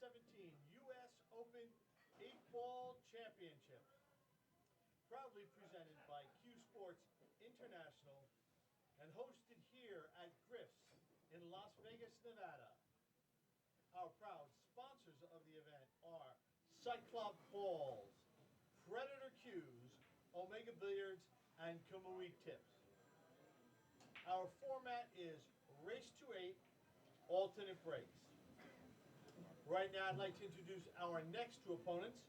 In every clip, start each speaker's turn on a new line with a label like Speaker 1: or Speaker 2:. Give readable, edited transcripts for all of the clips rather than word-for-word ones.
Speaker 1: 2017 U.S. Open 8-Ball Championships. Proudly presented by CueSports International and hosted here at Griff's in Las Vegas, Nevada. Our proud sponsors of the event are Cyclop Balls, Predator Cues, Omega Billiards, and Kamui Tips. Our format is race to 8, alternate breaks. Right now, I'd like to introduce our next two opponents.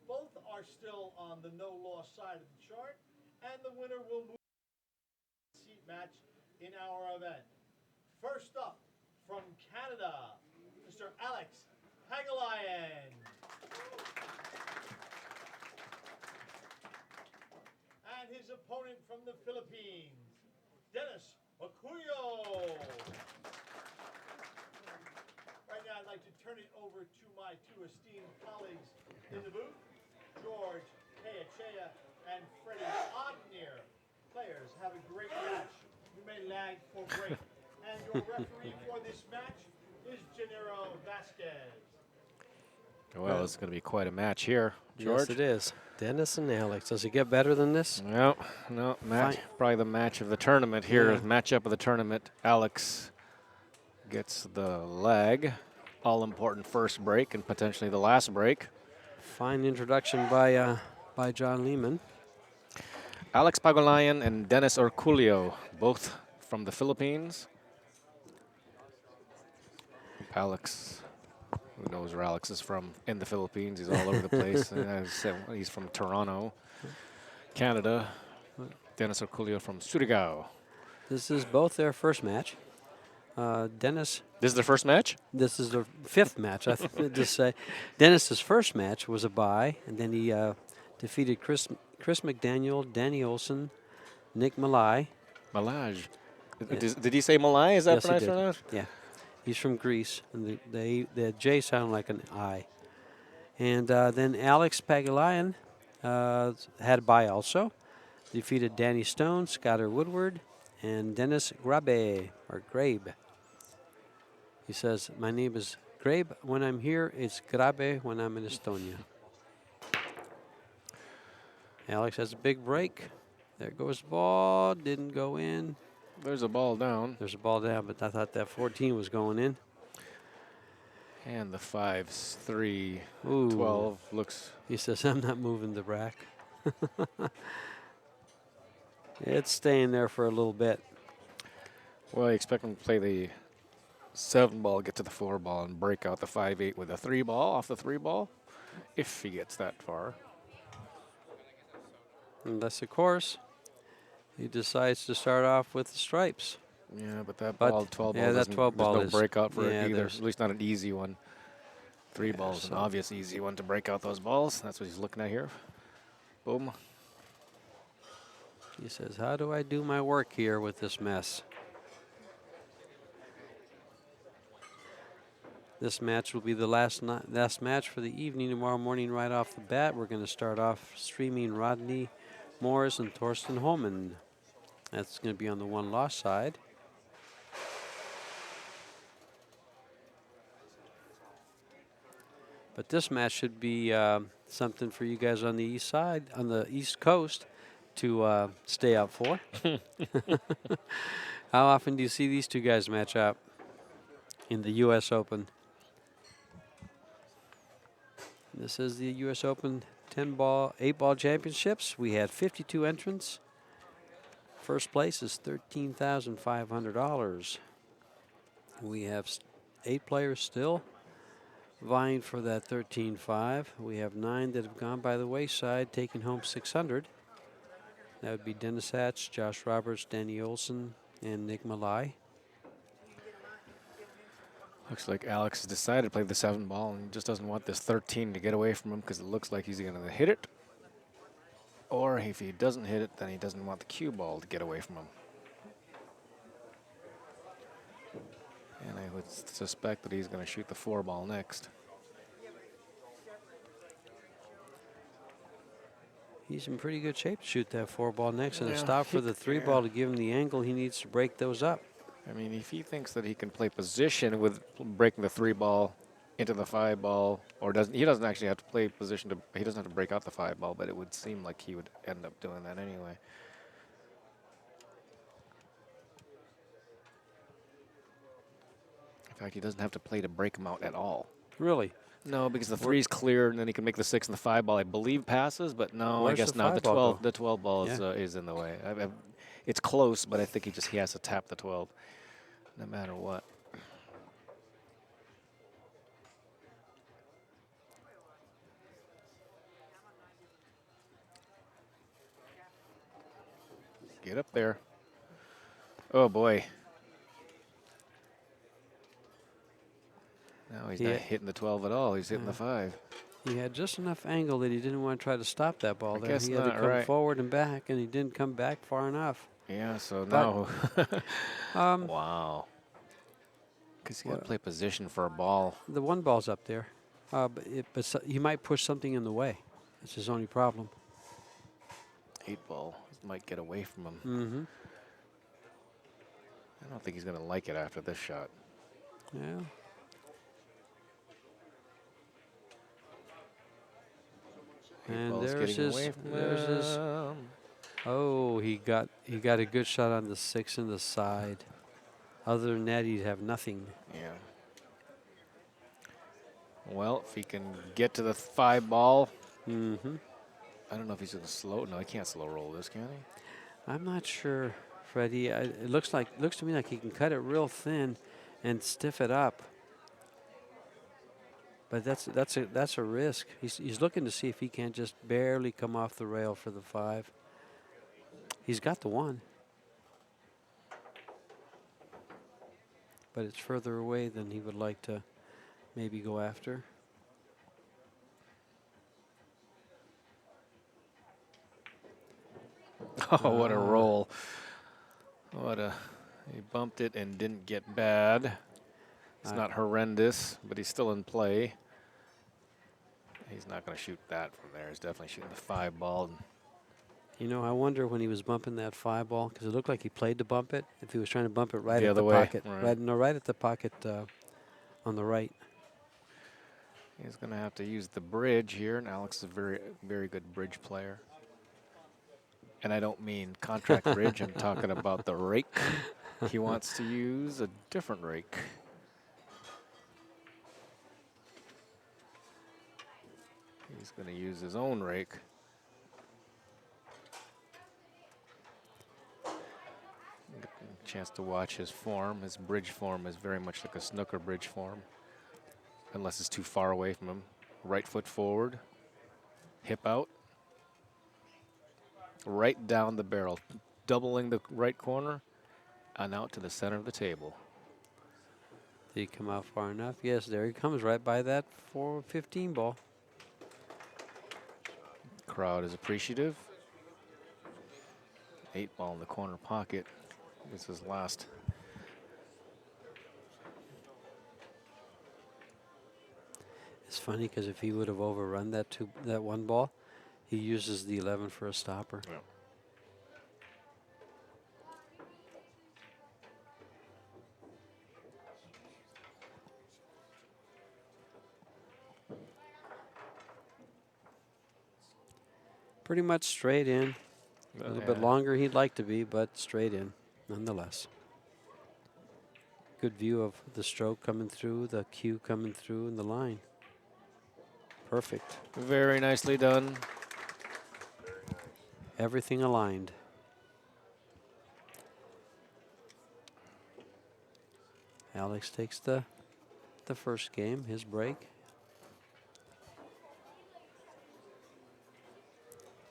Speaker 1: Both are still on the no-loss side of the chart, and the winner will move to the seat match in our event. First up, from Canada, Mr. Alex Pagulayan. And his opponent from the Philippines, Dennis Orcollo. Right now, I'd like to turn it over to my two esteemed colleagues in the booth, George Kayachea and Freddie Odnier. Players, have a great match. You may lag for break. And your referee for this match is Gennaro Vasquez.
Speaker 2: Well, it's going to be quite a match here, George.
Speaker 3: Yes, it is. Dennis and Alex. Does it get better than this?
Speaker 2: No, match. Probably the match of the tournament here.
Speaker 3: Yeah.
Speaker 2: Matchup of the tournament. Alex gets the leg. All-important first break and potentially the last break.
Speaker 3: Fine introduction by John Lehman.
Speaker 2: Alex Pagulayan and Dennis Orcollo, both from the Philippines. Alex, who knows where Alex is from in the Philippines? He's all over the place. He's from Toronto, Canada. Dennis Orcollo from Surigao.
Speaker 3: This is both their first match. Dennis.
Speaker 2: This is their first match?
Speaker 3: This is their fifth match. I just say Dennis's first match was a bye, and then he defeated Chris McDaniel, Danny Olson, Nick Malai.
Speaker 2: Malaj.
Speaker 3: Yeah.
Speaker 2: Did he say Malai? Is that
Speaker 3: Yes,
Speaker 2: pronounced
Speaker 3: he did.
Speaker 2: right?
Speaker 3: Yeah. He's from Greece, and the J sounded like an I. And then Alex Pagulayan had a bye also. Defeated Danny Stone, Skyler Woodward, and Dennis Grabe, or Grabe. He says, my name is Grabe when I'm here. It's Grabe when I'm in Estonia. Alex has a big break. There goes the ball. Didn't go in.
Speaker 2: There's a ball down.
Speaker 3: There's a ball down, but I thought that 14 was going in.
Speaker 2: And the 5-3,
Speaker 3: Ooh.
Speaker 2: 12 looks.
Speaker 3: He says, I'm not moving the rack. It's staying there for a little bit.
Speaker 2: Well, I expect him to play the 7 ball, get to the 4 ball, and break out the 5-8 with a 3 ball off the 3 ball, if he gets that far.
Speaker 3: Unless, of course, he decides to start off with the stripes.
Speaker 2: Yeah, but that ball, 12 ball,
Speaker 3: that 12 ball
Speaker 2: there's no breakout for it either.
Speaker 3: there's
Speaker 2: At least not an easy one. 3 balls is an obvious easy one to break out those balls. That's what he's looking at here. Boom.
Speaker 3: He says, how do I do my work here with this mess? This match will be the last match for the evening tomorrow morning right off the bat. We're going to start off streaming Rodney Morris and Thorsten Holman. That's going to be on the one-loss side. But this match should be something for you guys on the east side, on the East Coast, to stay up for. How often do you see these two guys match up in the U.S. Open? This is the U.S. Open 8-ball championships. We had 52 entrants. First place is $13,500. We have 8 players still vying for that 13.5. We have 9 that have gone by the wayside, taking home 600. That would be Dennis Hatch, Josh Roberts, Danny Olson, and Nick Malai.
Speaker 2: Looks like Alex has decided to play the 7 ball and just doesn't want this 13 to get away from him because it looks like he's going to hit it. Or if he doesn't hit it, then he doesn't want the cue ball to get away from him. And I would suspect that he's going to shoot the 4 ball next.
Speaker 3: He's in pretty good shape to shoot that 4 ball next, and a stop for the 3 ball to give him the angle he needs to break those up.
Speaker 2: I mean, if he thinks that he can play position with breaking the 3 ball into the 5 ball, or doesn't he doesn't actually have to play position to he doesn't have to break out the 5 ball, but it would seem like he would end up doing that anyway. In fact, he doesn't have to play to break him out at all.
Speaker 3: Really?
Speaker 2: No, because the 3's clear, and then he can make the 6 and the 5 ball. I believe passes, but no,
Speaker 3: Where's
Speaker 2: I guess
Speaker 3: the
Speaker 2: not.
Speaker 3: 5 ball go?
Speaker 2: The 12 ball
Speaker 3: Yeah.
Speaker 2: is in the way. It's close, but I think he has to tap the 12, no matter what. Get up there. Oh boy. No, he's not hitting the 12 at all. He's hitting the 5.
Speaker 3: He had just enough angle that he didn't want to try to stop that ball
Speaker 2: I
Speaker 3: there.
Speaker 2: guess
Speaker 3: He had to
Speaker 2: not,
Speaker 3: come
Speaker 2: right.
Speaker 3: forward and back, and he didn't come back far enough.
Speaker 2: Yeah, so
Speaker 3: But,
Speaker 2: now. Wow. Because you got to play position for a ball.
Speaker 3: The 1 ball's up there, but he might push something in the way. That's his only problem.
Speaker 2: 8 ball might get away from him.
Speaker 3: Mm-hmm.
Speaker 2: I don't think he's going to like it after this shot.
Speaker 3: Yeah. And there's his. Oh, he got a good shot on the 6 in the side. Other than that, he'd have nothing.
Speaker 2: Yeah. Well, if he can get to the 5 ball.
Speaker 3: Mm-hmm.
Speaker 2: I don't know if he's going to slow. No, he can't slow roll this, can he?
Speaker 3: I'm not sure, Freddie. It looks to me like he can cut it real thin and stiff it up. But that's a risk. He's looking to see if he can't just barely come off the rail for the 5. He's got the 1, but it's further away than he would like to maybe go after.
Speaker 2: Oh, what a roll. He bumped it and didn't get bad. It's not horrendous, but he's still in play. He's not going to shoot that from there. He's definitely shooting the 5 ball.
Speaker 3: You know, I wonder when he was bumping that 5 ball, because it looked like he played to bump it, if he was trying to bump it right
Speaker 2: The
Speaker 3: at
Speaker 2: other
Speaker 3: the
Speaker 2: way,
Speaker 3: pocket.
Speaker 2: right.
Speaker 3: Right at the pocket on the right.
Speaker 2: He's going to have to use the bridge here, and Alex is a very, very good bridge player. And I don't mean contract bridge. I'm talking about the rake. He wants to use a different rake. He's going to use his own rake. Chance to watch his form. His bridge form is very much like a snooker bridge form, unless it's too far away from him. Right foot forward, hip out, right down the barrel, doubling the right corner, and out to the center of the table.
Speaker 3: Did he come out far enough? Yes, there he comes right by that 4-15 ball.
Speaker 2: Crowd is appreciative. 8 ball in the corner pocket. This is last.
Speaker 3: It's funny because if he would have overrun that 1 ball, he uses the 11 for a stopper.
Speaker 2: Yeah.
Speaker 3: Pretty much straight in. A little bit longer he'd like to be, but straight in nonetheless. Good view of the stroke coming through, the cue coming through, and the line. Perfect.
Speaker 2: Very nicely done.
Speaker 3: Everything aligned. Alex takes the first game, his break.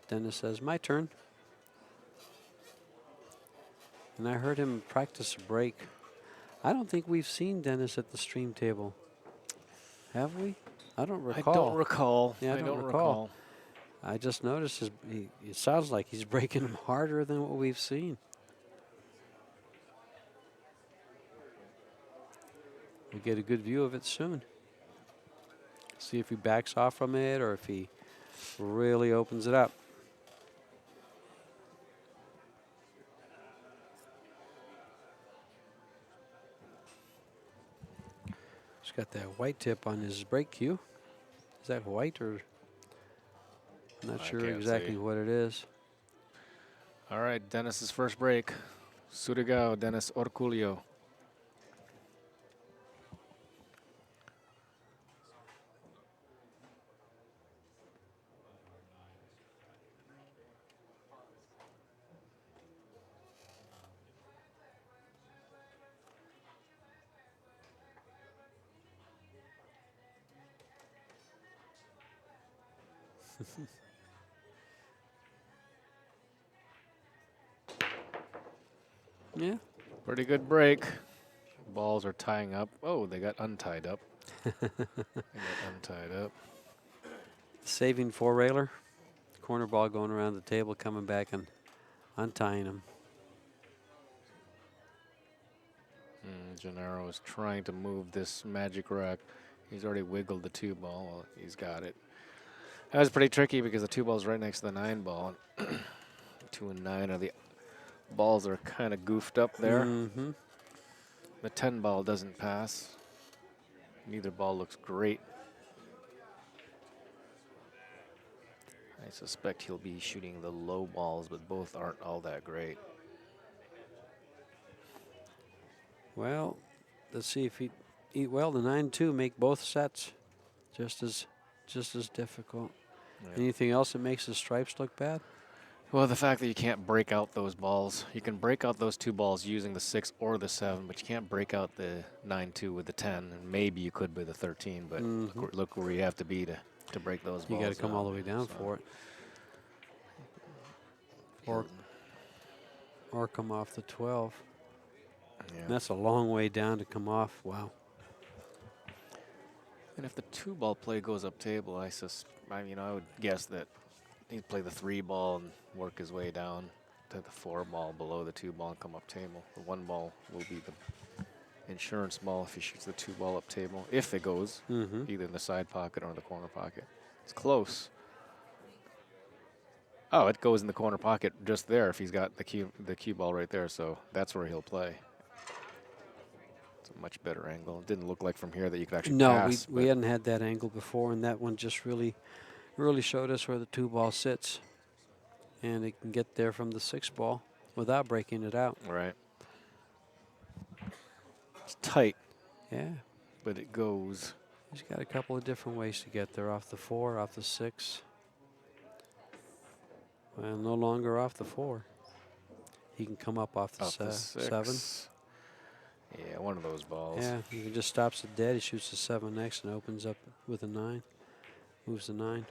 Speaker 3: Dennis says, my turn. And I heard him practice a break. I don't think we've seen Dennis at the stream table. Have we? I don't recall.
Speaker 2: I don't recall.
Speaker 3: Yeah, I don't recall. I just noticed it sounds like he's breaking them harder than what we've seen. We'll get a good view of it soon. See if he backs off from it or if he really opens it up. Just got that white tip on his break cue. Is that white or? I'm not
Speaker 2: I
Speaker 3: sure
Speaker 2: can't
Speaker 3: exactly
Speaker 2: see.
Speaker 3: what it is.
Speaker 2: All right, Dennis's first break. Surigao, Dennis Orcollo.
Speaker 3: Yeah.
Speaker 2: Pretty good break. Balls are tying up. Oh, they got untied up. They got untied up.
Speaker 3: Saving 4-railer. Corner ball going around the table, coming back and untying him.
Speaker 2: Gennaro is trying to move this magic rack. He's already wiggled the 2 ball. Well, he's got it. That was pretty tricky because the 2 ball's right next to the 9 ball. 2 and 9 are the balls are kind of goofed up there.
Speaker 3: Mm-hmm.
Speaker 2: The 10 ball doesn't pass. Neither ball looks great. I suspect he'll be shooting the low balls, but both aren't all that great.
Speaker 3: Well, let's see if he eat well. The 9-2 make both sets just as difficult.
Speaker 2: Yeah.
Speaker 3: Anything else that makes the stripes look bad?
Speaker 2: Well, the fact that you can't break out those balls. You can break out those 2 balls using the 6 or the 7, but you can't break out the 9-2 with the 10. And maybe you could with the 13, but look where you have to be to break those balls.
Speaker 3: You got to come all the way down
Speaker 2: so.
Speaker 3: for it. Or come off the 12.
Speaker 2: Yeah.
Speaker 3: That's a long way down to come off. Wow.
Speaker 2: And if the 2 ball play goes up table, I would guess that he'd play the 3 ball and work his way down to the 4 ball below the 2 ball and come up table. The 1 ball will be the insurance ball if he shoots the 2 ball up table, if it goes either in the side pocket or in the corner pocket. It's close. Oh, it goes in the corner pocket just there if he's got the cue ball right there, so that's where he'll play. It's a much better angle. It didn't look like from here that you could actually pass.
Speaker 3: No, we hadn't had that angle before, and that one just really showed us where the 2 ball sits. And it can get there from the 6 ball without breaking it out.
Speaker 2: Right. It's tight.
Speaker 3: Yeah.
Speaker 2: But it goes.
Speaker 3: He's got a couple of different ways to get there. Off the 4, off the 6. Well, no longer off the 4. He can come up off the,
Speaker 2: Off the
Speaker 3: 7.
Speaker 2: 6. Yeah, one of those balls.
Speaker 3: Yeah, he just stops it dead. He shoots the 7 next and opens up with a 9. Moves the 9.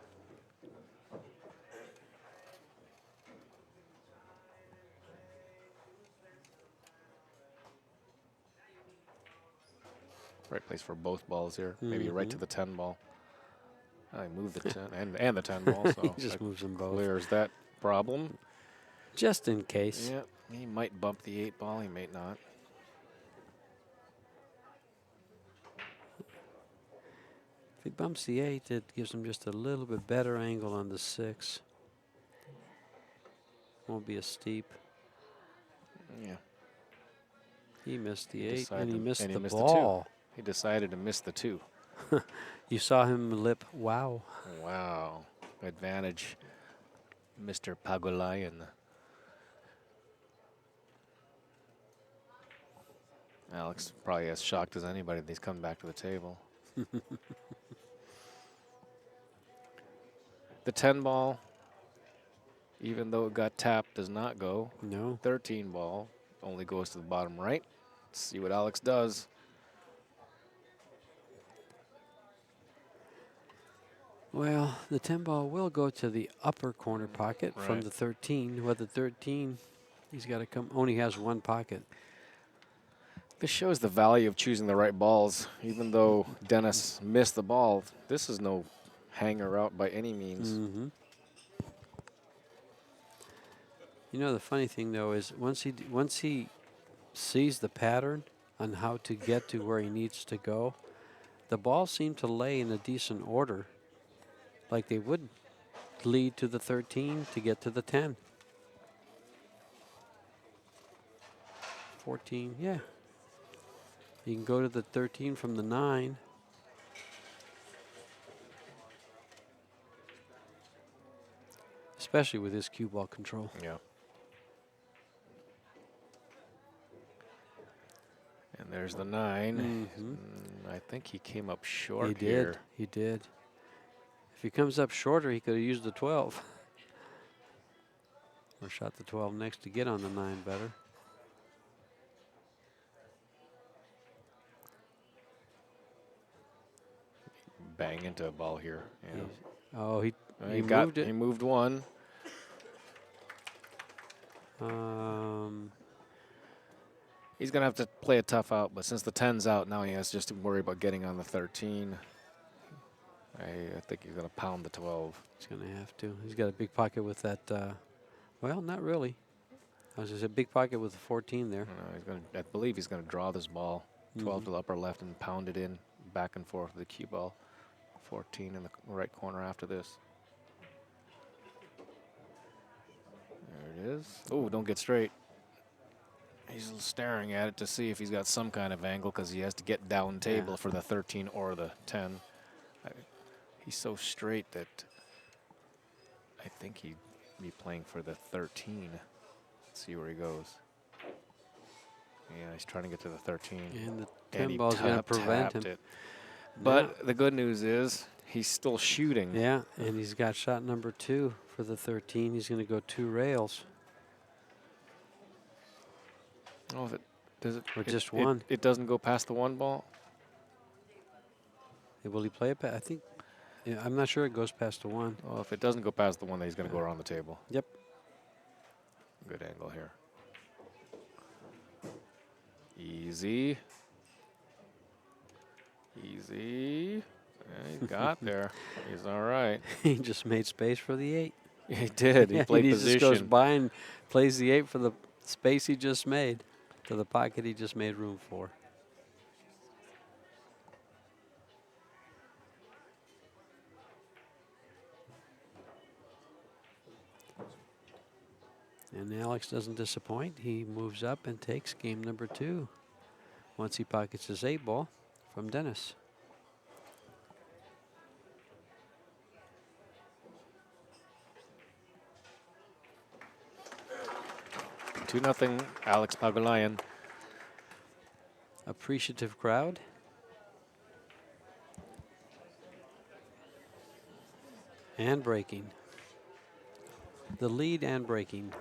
Speaker 2: Right place for both balls here. Maybe right to the 10 ball. I moved the 10 and the 10 ball, so
Speaker 3: He just moves them both.
Speaker 2: clears that problem.
Speaker 3: Just in case.
Speaker 2: Yeah, he might bump the 8 ball. He may not.
Speaker 3: If he bumps the 8, it gives him just a little bit better angle on the 6. Won't be as steep.
Speaker 2: Yeah.
Speaker 3: He missed the
Speaker 2: He
Speaker 3: 8,
Speaker 2: decided
Speaker 3: and he
Speaker 2: to-
Speaker 3: missed
Speaker 2: and he
Speaker 3: the
Speaker 2: missed the 2.
Speaker 3: ball.
Speaker 2: He decided to miss the 2.
Speaker 3: You saw him lip, wow.
Speaker 2: Wow. Advantage, Mr. Pagulayan. Alex probably as shocked as anybody that he's come back to the table. The 10 ball, even though it got tapped, does not go.
Speaker 3: No.
Speaker 2: 13 ball only goes to the bottom right. Let's see what Alex does.
Speaker 3: Well, the 10 ball will go to the upper corner pocket from
Speaker 2: Right.
Speaker 3: the 13. Well, the 13, he's got to come, only has 1 pocket.
Speaker 2: This shows the value of choosing the right balls. Even though Dennis missed the ball, this is no hanger out by any means.
Speaker 3: You know, the funny thing, though, is once he sees the pattern on how to get to where he needs to go, the balls seem to lay in a decent order, like they would lead to the 13 to get to the 10. 14, yeah. You can go to the 13 from the 9. especially with his cue ball control.
Speaker 2: Yeah. And there's the 9. I think he came up short
Speaker 3: He
Speaker 2: here.
Speaker 3: did. He did. If he comes up shorter, he could have used the 12. Or shot the 12 next to get on the 9 better.
Speaker 2: Bang into a ball here. Yeah.
Speaker 3: Oh, he
Speaker 2: He
Speaker 3: moved it.
Speaker 2: He moved one. He's going to have to play a tough out, but since the 10's out, now he has just to worry about getting on the 13. I think he's going to pound the 12.
Speaker 3: He's going to have to. He's got a big pocket with that. Well, not really. I was just a big pocket with the 14 there.
Speaker 2: I believe he's going to draw this ball 12 to the upper left and pound it in back and forth with the cue ball. 14 in the right corner after this. There it is. Oh, don't get straight. He's staring at it to see if he's got some kind of angle because he has to get down table for the 13 or the 10. He's so straight that I think he'd be playing for the 13. Let's see where he goes. Yeah, he's trying to get to the 13.
Speaker 3: And the 10
Speaker 2: he
Speaker 3: ball's going to prevent
Speaker 2: tapped
Speaker 3: him.
Speaker 2: it. But the good news is he's still shooting.
Speaker 3: Yeah, and he's got shot number 2 for the 13. He's going to go 2 rails.
Speaker 2: Oh, if it does it
Speaker 3: Or just one.
Speaker 2: It doesn't go past the 1 ball.
Speaker 3: Will he play it back? I think. Yeah, I'm not sure it goes past the 1.
Speaker 2: Well, if it doesn't go past the 1, then he's going to go around the table.
Speaker 3: Yep.
Speaker 2: Good angle here. Easy. Easy. Yeah, he got there. He's all right.
Speaker 3: He just made space for the 8.
Speaker 2: He did. He played
Speaker 3: he
Speaker 2: position.
Speaker 3: just goes by and plays the 8 for the space he just made, to the pocket he just made room for. And Alex doesn't disappoint. He moves up and takes game number 2 once he pockets his 8 ball from Dennis.
Speaker 2: 2-0, Alex Pagulayan.
Speaker 3: Appreciative crowd. And breaking. The lead and breaking.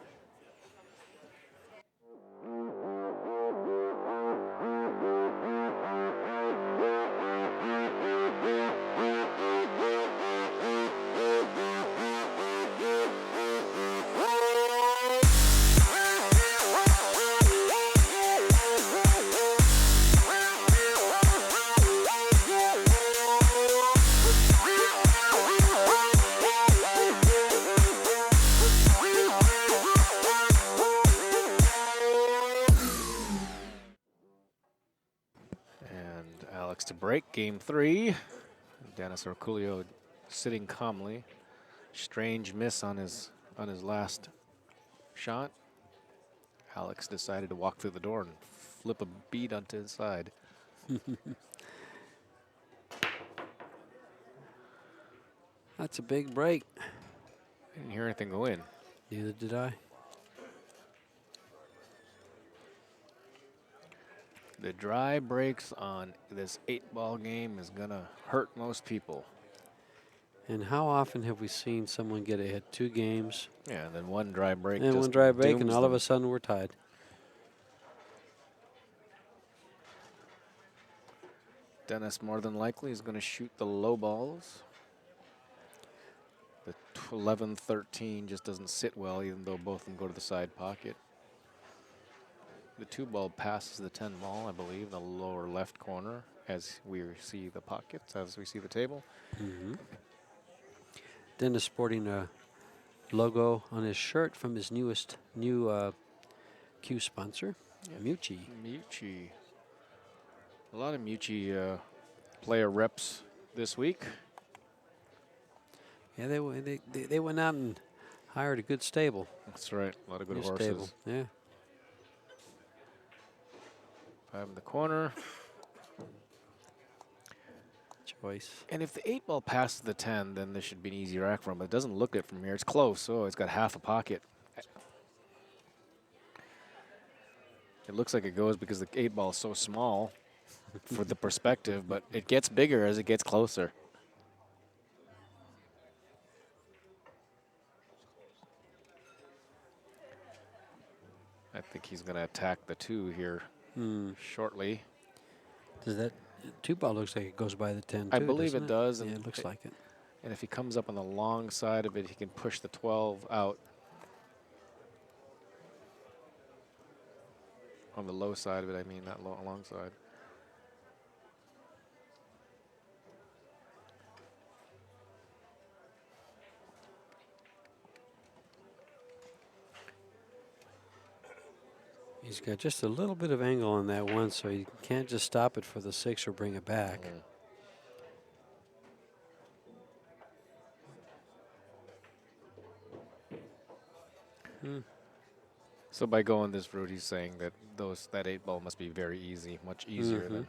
Speaker 2: To break game 3. Dennis Orcollo sitting calmly. Strange miss on his last shot. Alex decided to walk through the door and flip a bead onto his side.
Speaker 3: That's a big break.
Speaker 2: Didn't hear anything go in.
Speaker 3: Neither did I.
Speaker 2: The dry breaks on this 8-ball game is going to hurt most people.
Speaker 3: And how often have we seen someone get ahead 2 games?
Speaker 2: Yeah, and then one dry break.
Speaker 3: And
Speaker 2: just
Speaker 3: one dry break, and
Speaker 2: dooms
Speaker 3: all of
Speaker 2: them.
Speaker 3: a sudden we're tied.
Speaker 2: Dennis more than likely is going to shoot the low balls. The 11-13 just doesn't sit well, even though both of them go to the side pocket. The 2-ball passes the 10 ball, I believe, the lower left corner, as we see the pockets, as we see the table.
Speaker 3: Dennis sporting a logo on his shirt from his new Cue sponsor, Mucci.
Speaker 2: Mucci. A lot of Mucci player reps this week.
Speaker 3: Yeah, they went out and hired a good stable.
Speaker 2: That's right, a lot of good
Speaker 3: New
Speaker 2: horses.
Speaker 3: stable, yeah.
Speaker 2: 5 in the corner.
Speaker 3: choice.
Speaker 2: And if the 8 ball passes the 10, then this should be an easy rack for him. But it doesn't look it from here. It's close. Oh, it's got half a pocket. It looks like it goes because the 8 ball is so small for the perspective, but it gets bigger as it gets closer. I think he's going to attack the 2 here shortly.
Speaker 3: Does that 2 ball looks like it goes by the 10
Speaker 2: I
Speaker 3: too,
Speaker 2: believe
Speaker 3: doesn't
Speaker 2: it does.
Speaker 3: Yeah,
Speaker 2: And
Speaker 3: it looks like it.
Speaker 2: And if he comes up on the long side of it, he can push the 12 out. On the low side of it, I mean, not long side.
Speaker 3: He's got just a little bit of angle on that one, so he can't just stop it for the 6 or bring it back.
Speaker 2: So by going this route, he's saying that that 8 ball must be very easy, much easier than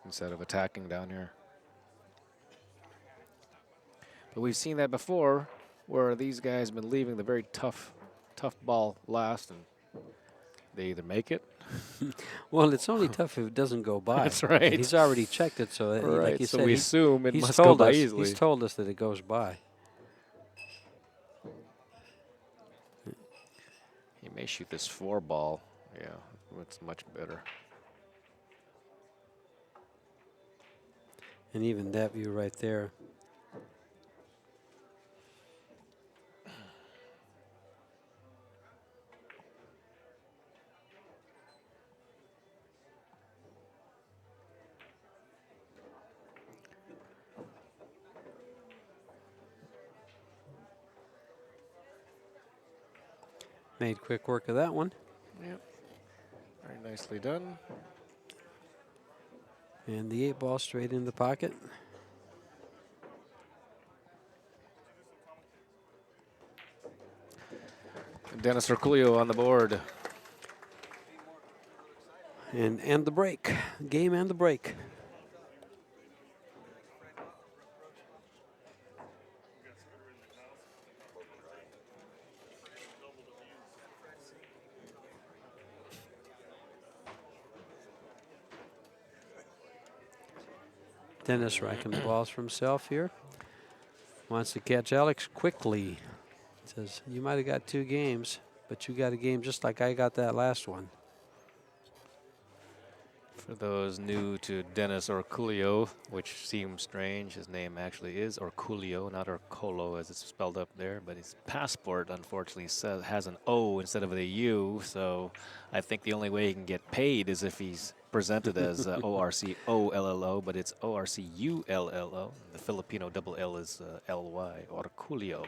Speaker 2: instead of attacking down here. But we've seen that before, where these guys have been leaving the very tough ball last, and they either make it.
Speaker 3: Well, it's only tough if it doesn't go by.
Speaker 2: That's right.
Speaker 3: And he's already checked it, so
Speaker 2: Right,
Speaker 3: like you
Speaker 2: so
Speaker 3: said,
Speaker 2: we assume it
Speaker 3: he's
Speaker 2: must go
Speaker 3: told
Speaker 2: by
Speaker 3: us.
Speaker 2: easily.
Speaker 3: He's told us that it goes by.
Speaker 2: He may shoot this 4 ball. Yeah, it's much better.
Speaker 3: And even that view right there. Made quick work of that one.
Speaker 2: Yep. Very nicely done.
Speaker 3: And the 8 ball straight in the pocket.
Speaker 2: Dennis Orcollo on the board.
Speaker 3: And the break. Game and the break. Dennis racking the balls for himself here. Wants to catch Alex quickly. Says, you might have got 2 games, but you got a game just like I got that last one.
Speaker 2: For those new to Dennis Orcollo, which seems strange, his name actually is Orcollo, not Orcollo as it's spelled up there, but his passport unfortunately has an O instead of a U, so I think the only way he can get paid is if he's presented as Orcollo, but it's Orcullo. The Filipino double L is Ly, Orcollo.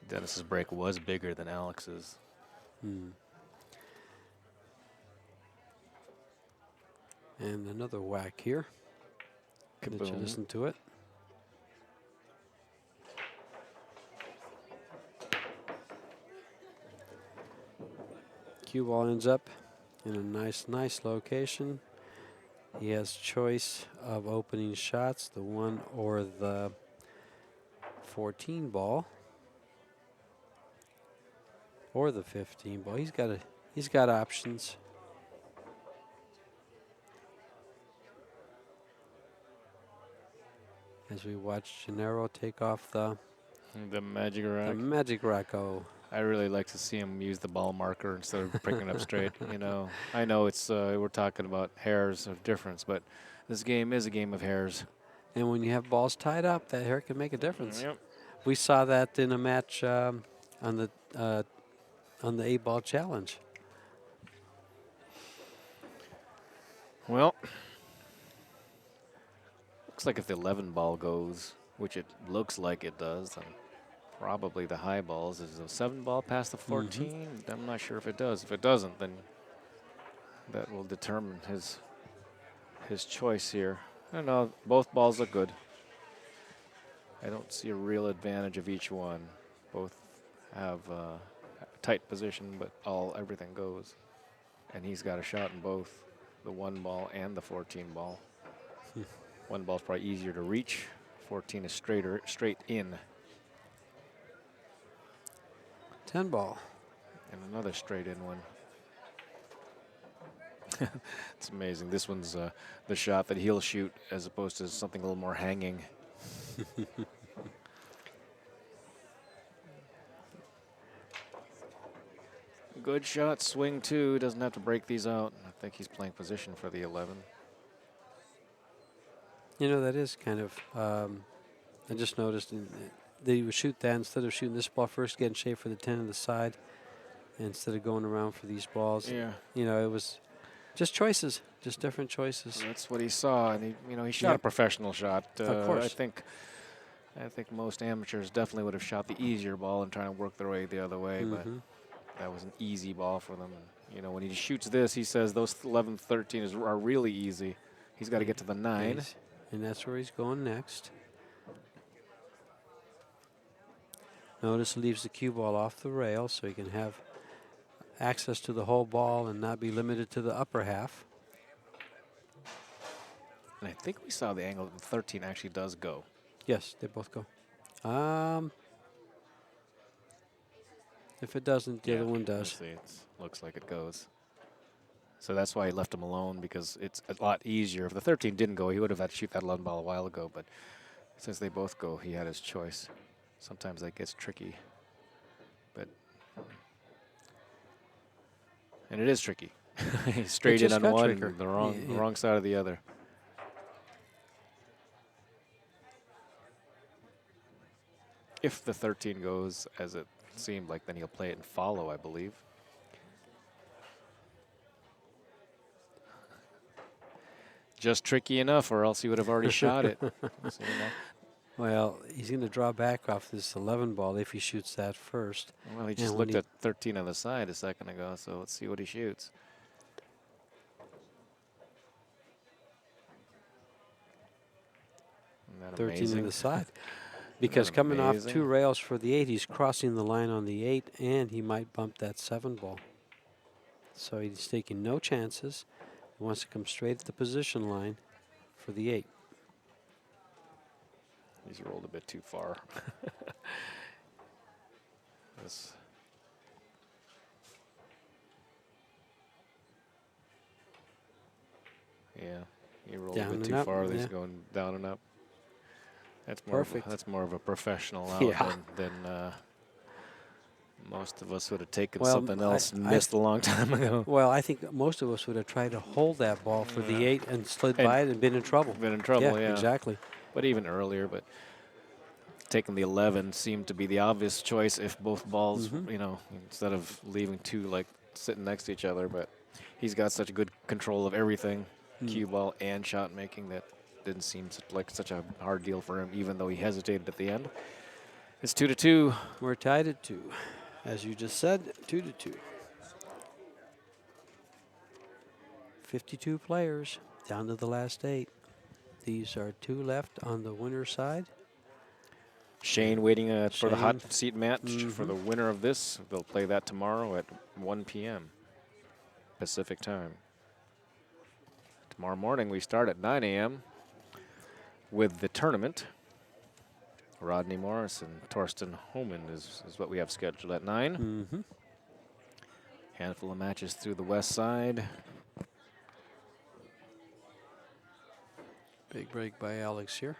Speaker 2: Dennis's break was bigger than Alex's.
Speaker 3: And another whack here. Let you listen to it. Cue ball ends up in a nice location. He has choice of opening shots, the 1 or the 14 ball. Or the 15 ball. He's got options. As we watch Gennaro take off the
Speaker 2: Magic Rack.
Speaker 3: The Magic Racco.
Speaker 2: I really like to see him use the ball marker instead of picking it up straight. You know, I know it's we're talking about hairs of difference, but this game is a game of hairs.
Speaker 3: And when you have balls tied up, that hair can make a difference.
Speaker 2: Yep.
Speaker 3: We saw that in a match on the 8-ball challenge.
Speaker 2: Well, looks like if the 11 ball goes, which it looks like it does, then probably the high balls. Is the 7 ball past the 14? I'm not sure if it does. If it doesn't, then that will determine his choice here. I don't know. Both balls look good. I don't see a real advantage of each one. Both have tight position, but everything goes. And he's got a shot in both the 1 ball and the 14 ball. 1 ball's probably easier to reach. 14 is straight in.
Speaker 3: 10 ball.
Speaker 2: And another straight in one. It's amazing. This one's the shot that he'll shoot as opposed to something a little more hanging. Good shot, swing 2. Doesn't have to break these out. I think he's playing position for the 11.
Speaker 3: You know, that is kind of, I just noticed that he would shoot that instead of shooting this ball first, get in shape for the 10 on the side, instead of going around for these balls.
Speaker 2: Yeah.
Speaker 3: You know, it was just choices, just different choices.
Speaker 2: Well, that's what he saw, and he shot a professional shot.
Speaker 3: Of course.
Speaker 2: I think most amateurs definitely would have shot the easier ball and trying to work their way the other way, but that was an easy ball for them. And, you know, when he shoots this, he says those 11, 13 are really easy. He's got to get to the 9.
Speaker 3: And that's where he's going next. Notice he leaves the cue ball off the rail so he can have access to the whole ball and not be limited to the upper half.
Speaker 2: And I think we saw the angle that the 13 actually does go.
Speaker 3: Yes, they both go. If it doesn't, the other one does.
Speaker 2: See, it looks like it goes. So that's why he left him alone, because it's a lot easier. If the 13 didn't go, he would have had to shoot that 11 ball a while ago. But since they both go, he had his choice. Sometimes that gets tricky. And it is tricky. He's straight in on one and the wrong side of the other. If the 13 goes as it seemed like, then he'll play it and follow, I believe. Just tricky enough, or else he would have already shot it.
Speaker 3: Well, he's going to draw back off this 11 ball if he shoots that first.
Speaker 2: Well, he just looked at 13 on the side a second ago, so let's see what he shoots. Isn't that
Speaker 3: 13
Speaker 2: amazing?
Speaker 3: on the side. Because coming off 2 rails for the 8, he's crossing the line on the 8, and he might bump that 7 ball. So he's taking no chances. He wants to come straight at the position line for the 8.
Speaker 2: He's rolled a bit too far. Yeah, he rolled a bit too far. He's going down and up. That's more
Speaker 3: perfect.
Speaker 2: That's more of a professional out than most of us would have taken something else and missed a long time ago.
Speaker 3: Well, I think most of us would have tried to hold that ball for the 8 and slid by it and been in trouble.
Speaker 2: Been in trouble, yeah.
Speaker 3: Exactly.
Speaker 2: But even earlier, taking the 11 seemed to be the obvious choice if both balls, you know, instead of leaving 2 like sitting next to each other. But he's got such good control of everything, cue ball and shot making, that didn't seem like such a hard deal for him, even though he hesitated at the end. It's 2-2.
Speaker 3: We're tied at 2. As you just said, 2-2. 52 players down to the last 8. These are 2 left on the winner's side.
Speaker 2: Shane waiting for the hot seat match for the winner of this. They'll play that tomorrow at 1 p.m. Pacific time. Tomorrow morning we start at 9 a.m. with the tournament. Rodney Morris and Torsten Homan is what we have scheduled at 9. Handful of matches through the west side.
Speaker 3: Big break by Alex here.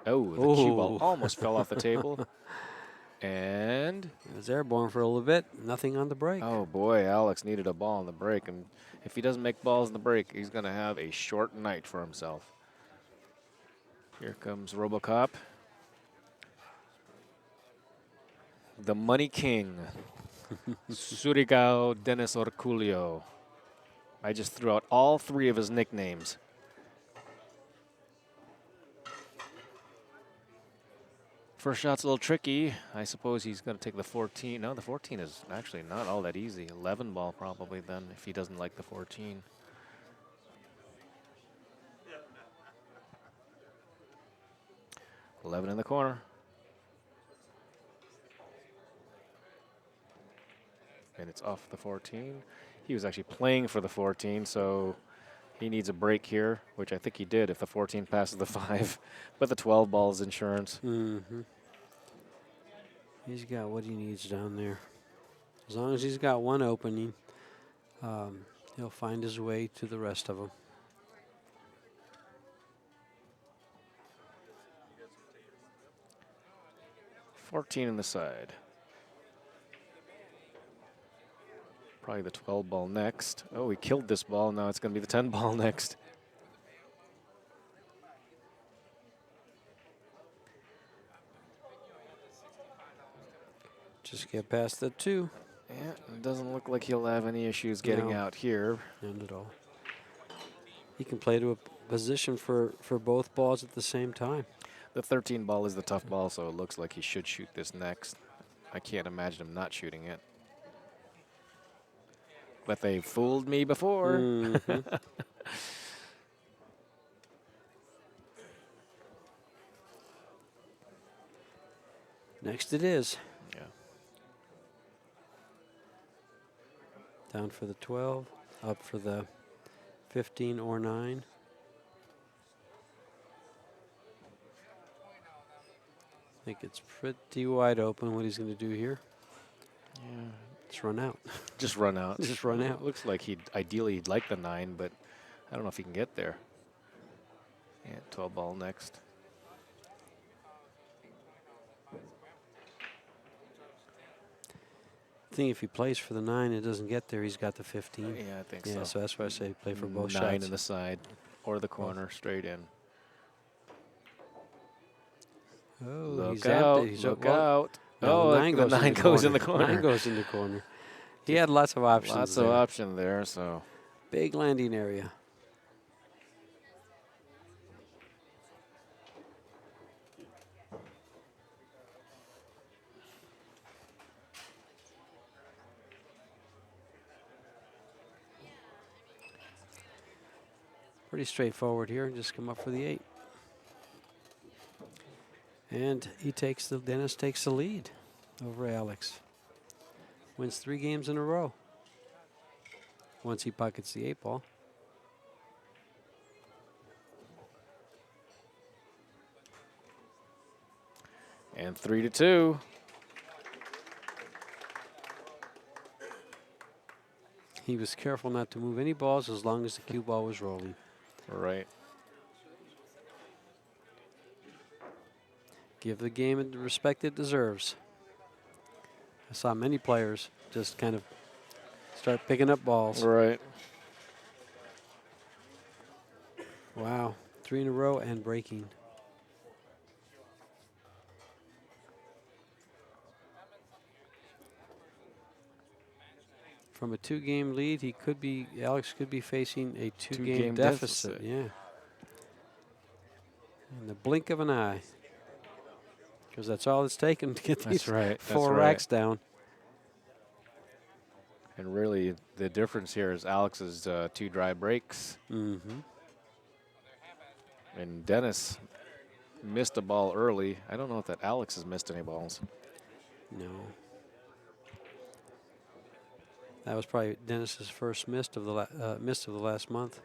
Speaker 2: Oh, the cue ball almost fell off the table. And
Speaker 3: it was airborne for a little bit. Nothing on the break.
Speaker 2: Oh, boy, Alex needed a ball on the break. And if he doesn't make balls in the break, he's going to have a short night for himself. Here comes RoboCop. The Money King. Surigao Dennis Orcollo. I just threw out all 3 of his nicknames. First shot's a little tricky. I suppose he's going to take the 14. No, the 14 is actually not all that easy. 11 ball probably then, if he doesn't like the 14. .11 in the corner. and it's off the 14. He was actually playing for the 14, so he needs a break here, which I think he did if the 14 passes the 5. But the 12 ball is insurance.
Speaker 3: Mm-hmm. He's got what he needs down there. As long as he's got one opening, he'll find his way to the rest of them.
Speaker 2: $14 in the side. Probably the 12 ball next. Oh, he killed this ball. Now it's going to be the 10 ball next.
Speaker 3: Just get past the 2.
Speaker 2: Yeah, it doesn't look like he'll have any issues getting out here.
Speaker 3: None at all. He can play to a position for both balls at the same time.
Speaker 2: The 13 ball is the tough ball, so it looks like he should shoot this next. I can't imagine him not shooting it. But they fooled me before.
Speaker 3: Mm-hmm. Next it is.
Speaker 2: Yeah.
Speaker 3: Down for the 12, up for the 15 or 9. I think it's pretty wide open what he's going to do here.
Speaker 2: Yeah.
Speaker 3: Just run out.
Speaker 2: Just run out.
Speaker 3: Just run out.
Speaker 2: Looks like he'd like the 9, but I don't know if he can get there. Yeah, 12 ball next.
Speaker 3: I think if he plays for the 9 and it doesn't get there, he's got the 15.
Speaker 2: Yeah, I think
Speaker 3: Yeah,
Speaker 2: so.
Speaker 3: so that's why I say play for both
Speaker 2: 9
Speaker 3: shots.
Speaker 2: in the side or the corner, straight in.
Speaker 3: Oh,
Speaker 2: Look
Speaker 3: he's
Speaker 2: out,
Speaker 3: empty. He's
Speaker 2: look
Speaker 3: well,
Speaker 2: out.
Speaker 3: no,
Speaker 2: Oh,
Speaker 3: the 9 goes,
Speaker 2: the 9 goes in the corner.
Speaker 3: 9 goes in the corner. He had lots of options.
Speaker 2: Lots
Speaker 3: there.
Speaker 2: of option there, so.
Speaker 3: Big landing area. Pretty straightforward here. Just come up for the 8. And Dennis takes the lead over Alex. Wins 3 games in a row. Once he pockets the 8 ball.
Speaker 2: And 3-2.
Speaker 3: He was careful not to move any balls as long as the cue ball was rolling.
Speaker 2: Right.
Speaker 3: Give the game the respect it deserves. I saw many players just kind of start picking up balls.
Speaker 2: Right.
Speaker 3: Wow. 3 in a row and breaking. From a 2-game lead, Alex could be facing a 2-game deficit. Yeah. In the blink of an eye. Because that's all it's taken to get these 4 racks down.
Speaker 2: And really, the difference here is Alex's 2 dry breaks.
Speaker 3: Mm-hmm.
Speaker 2: And Dennis missed a ball early. I don't know if that Alex has missed any balls.
Speaker 3: No. That was probably Dennis's first miss of the last month.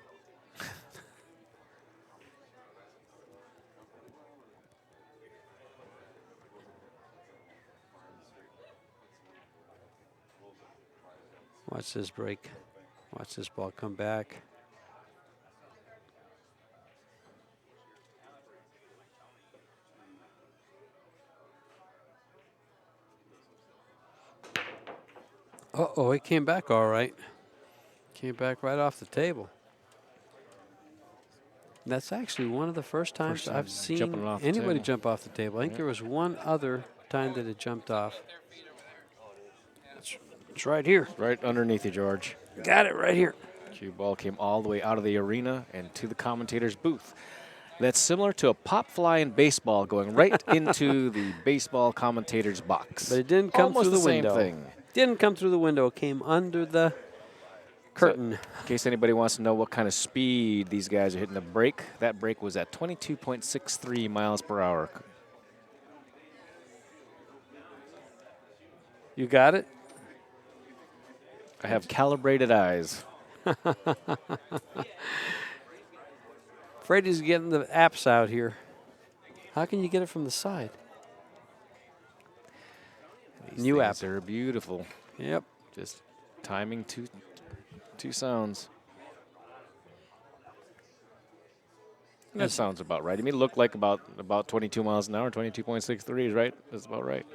Speaker 3: Watch this break. Watch this ball come back. Uh-oh, it came back all right. Came back right off the table. That's actually one of the first times I've seen anybody jump off the table. I think there was one other time that it jumped off. It's right here.
Speaker 2: Right underneath you, George.
Speaker 3: Got it right here.
Speaker 2: Cue ball came all the way out of the arena and to the commentator's booth. That's similar to a pop fly in baseball going right into the baseball commentator's box.
Speaker 3: But it didn't come
Speaker 2: Almost
Speaker 3: through the window.
Speaker 2: Same thing.
Speaker 3: Didn't come through the window. It came under the curtain.
Speaker 2: So, in case anybody wants to know what kind of speed these guys are hitting the break, that break was at 22.63 miles per hour.
Speaker 3: You got it?
Speaker 2: I have calibrated eyes.
Speaker 3: Freddie's getting the apps out here. How can you get it from the side?
Speaker 2: These
Speaker 3: New
Speaker 2: things
Speaker 3: app.
Speaker 2: are beautiful.
Speaker 3: Yep.
Speaker 2: Just timing two sounds. And that sounds about right. I mean, it looked like about 22 miles an hour, 22.63 right? That's about right.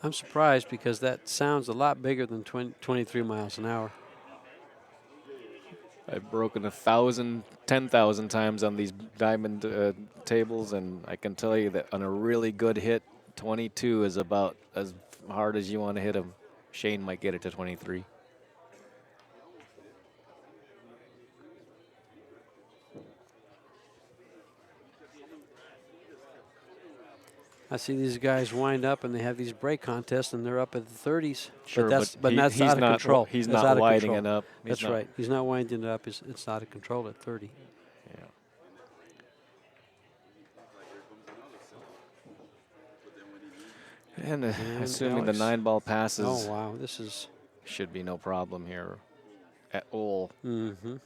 Speaker 3: I'm surprised because that sounds a lot bigger than 23 miles an hour.
Speaker 2: I've broken 1,000, 10,000 times on these diamond tables, and I can tell you that on a really good hit, 22 is about as hard as you want to hit him. Shane might get it to 23.
Speaker 3: I see these guys wind up and they have these break contests and they're up at the 30s.
Speaker 2: Sure,
Speaker 3: but that's
Speaker 2: he's
Speaker 3: out of control.
Speaker 2: He's
Speaker 3: That's
Speaker 2: not
Speaker 3: out of
Speaker 2: winding
Speaker 3: control.
Speaker 2: it up.
Speaker 3: That's right. He's not winding it up. It's out of control at 30.
Speaker 2: Yeah. And assuming
Speaker 3: Alex.
Speaker 2: the 9-ball passes,
Speaker 3: Oh, wow. This is...
Speaker 2: should be no problem here at all.
Speaker 3: Mm-hmm.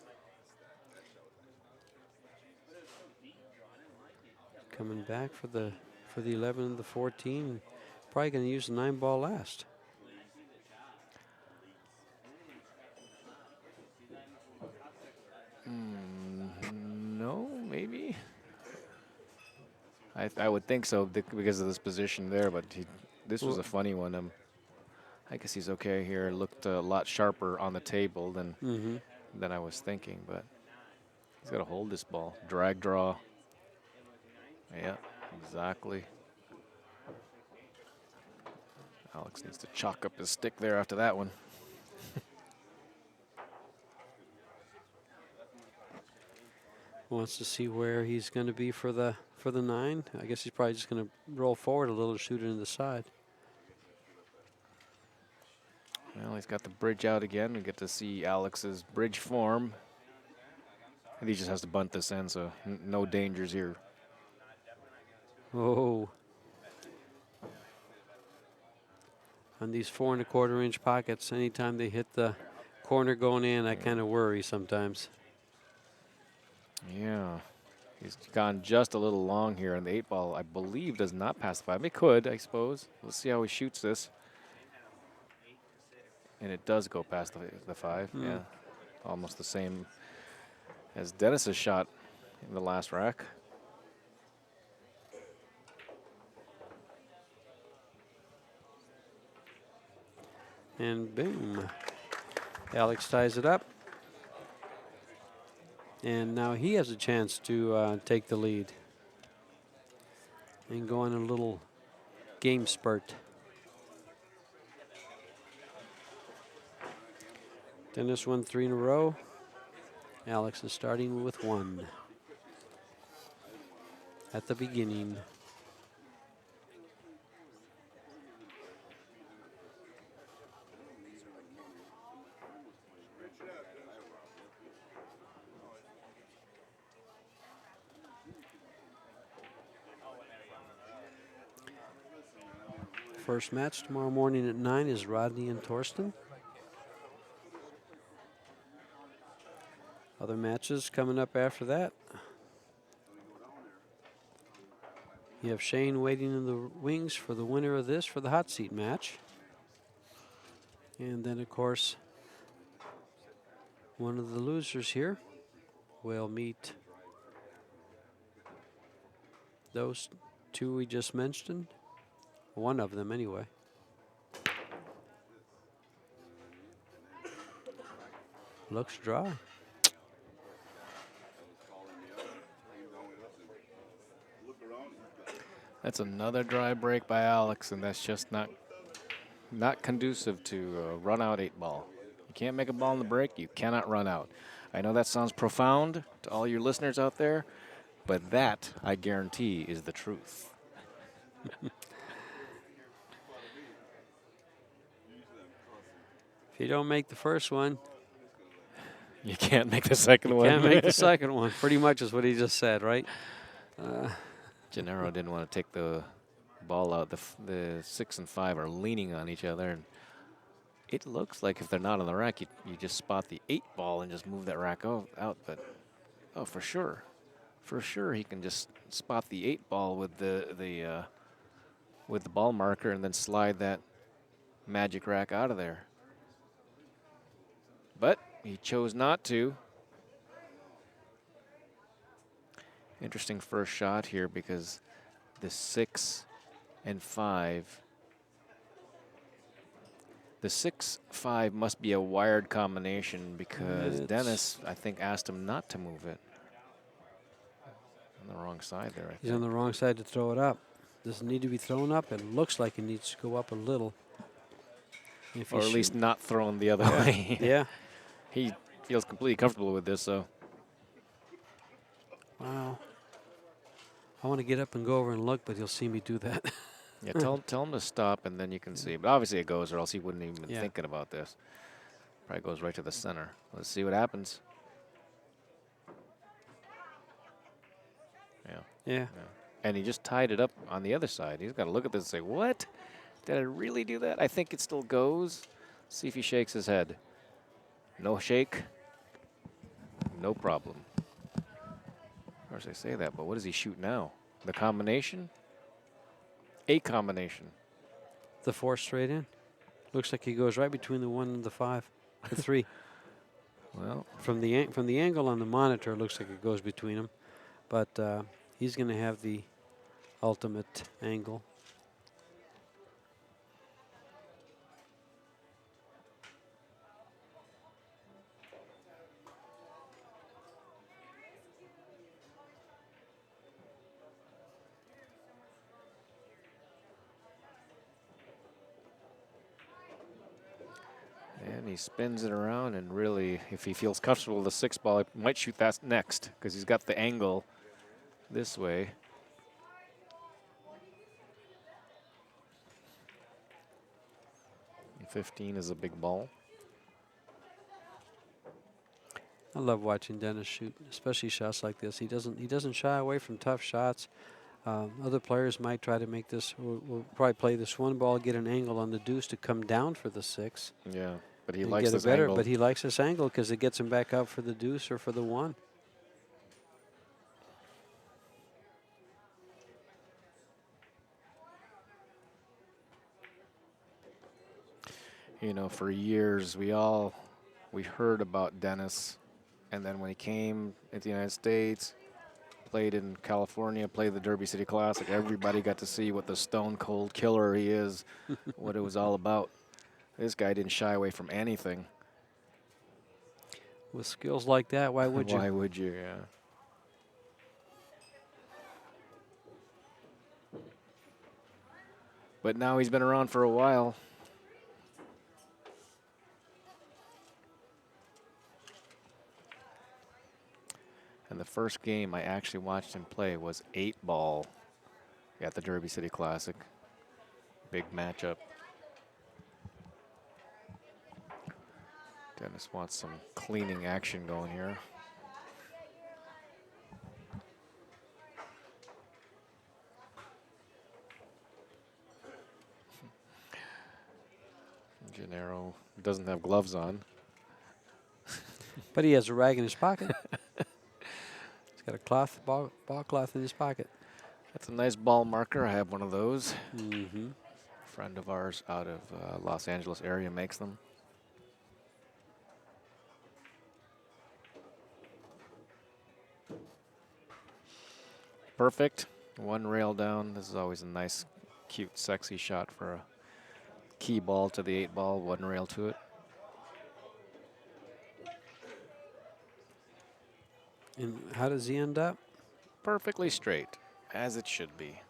Speaker 3: Coming back for the 11 and the 14. Probably going to use the 9-ball last.
Speaker 2: No, maybe. I would think so because of this position there, but this was a funny one. I guess he's okay here. Looked a lot sharper on the table than I was thinking, but he's got to hold this ball. Drag draw. Yeah, exactly. Alex needs to chalk up his stick there after that one.
Speaker 3: Wants to see where he's going to be for the 9. I guess he's probably just going to roll forward a little, shoot it in the side.
Speaker 2: Well, he's got the bridge out again. We get to see Alex's bridge form. And he just has to bunt this in, so no dangers here.
Speaker 3: Oh. On these 4 1/4 inch pockets, anytime they hit the corner going in, I kind of worry sometimes.
Speaker 2: Yeah. He's gone just a little long here, and the 8-ball, I believe, does not pass the 5. It could, I suppose. Let's see how he shoots this. And it does go past the 5. Yeah. Almost the same as Dennis's shot in the last rack.
Speaker 3: And boom. Alex ties it up. And now he has a chance to take the lead and go on a little game spurt. Dennis won 3 in a row. Alex is starting with 1 at the beginning. First match tomorrow morning at 9 is Rodney and Torsten. Other matches coming up after that. You have Shane waiting in the wings for the winner of this for the hot seat match. And then, of course, one of the losers here will meet those 2 we just mentioned. One of them, anyway. Looks dry.
Speaker 2: That's another dry break by Alex, and that's just not conducive to a run-out 8-ball. You can't make a ball in the break. You cannot run out. I know that sounds profound to all your listeners out there, but that, I guarantee, is the truth.
Speaker 3: If you don't make the first one,
Speaker 2: you can't make the second one.
Speaker 3: You can't make the second one. Pretty much is what he just said, right?
Speaker 2: Gennaro didn't want to take the ball out. The 6 and 5 are leaning on each other, and it looks like if they're not on the rack, you just spot the 8 ball and just move that rack out. But oh, for sure he can just spot the 8 ball with the ball marker and then slide that magic rack out of there. But he chose not to. Interesting first shot here because the 6 and 5. The 6-5 must be a wired combination because Dennis, I think, asked him not to move it. On the wrong side there, I think.
Speaker 3: He's on the wrong side to throw it up. Doesn't need to be thrown up. It looks like it needs to go up a little.
Speaker 2: Or at least not thrown the other way.
Speaker 3: Yeah.
Speaker 2: He feels completely comfortable with this, so.
Speaker 3: Wow. I want to get up and go over and look, but you'll see me do that.
Speaker 2: Yeah, tell him to stop, and then you can see. But obviously it goes, or else he wouldn't even been thinking about this. Probably goes right to the center. Let's see what happens.
Speaker 3: Yeah.
Speaker 2: And he just tied it up on the other side. He's got to look at this and say, what? Did I really do that? I think it still goes. See if he shakes his head. No shake. No problem. Of course, I say that, but what does he shoot now? The combination? A combination.
Speaker 3: The 4 straight in. Looks like he goes right between the 1 and the 5, the 3.
Speaker 2: Well,
Speaker 3: from the angle on the monitor, it looks like it goes between them, but he's going to have the ultimate angle.
Speaker 2: and he spins it around, and really, if he feels comfortable with the 6 ball, he might shoot that next because he's got the angle this way. And 15 is a big ball.
Speaker 3: I love watching Dennis shoot, especially shots like this. He doesn't shy away from tough shots. Other players might try to make this. We'll probably play this 1 ball, get an angle on the deuce to come down for the 6.
Speaker 2: Yeah, but he
Speaker 3: and
Speaker 2: likes
Speaker 3: get
Speaker 2: this
Speaker 3: it better,
Speaker 2: angle.
Speaker 3: But he likes this angle because it gets him back up for the deuce or for the 1.
Speaker 2: You know, for years we heard about Dennis, and then when he came into the United States, played in California, played the Derby City Classic, everybody got to see what the stone cold killer he is, what it was all about. This guy didn't shy away from anything.
Speaker 3: With skills like that, why would you?
Speaker 2: Why would you, yeah. But now he's been around for a while. And the first game I actually watched him play was 8 ball at the Derby City Classic. Big matchup. Dennis wants some cleaning action going here. Gennaro doesn't have gloves on.
Speaker 3: But he has a rag in his pocket. He's got a ball cloth in his pocket.
Speaker 2: That's a nice ball marker. I have one of those.
Speaker 3: Mm-hmm.
Speaker 2: A friend of ours out of Los Angeles area makes them. Perfect. 1 rail down. This is always a nice, cute, sexy shot for a key ball to the 8 ball, 1 rail to it.
Speaker 3: And how does he end up?
Speaker 2: Perfectly straight, as it should be.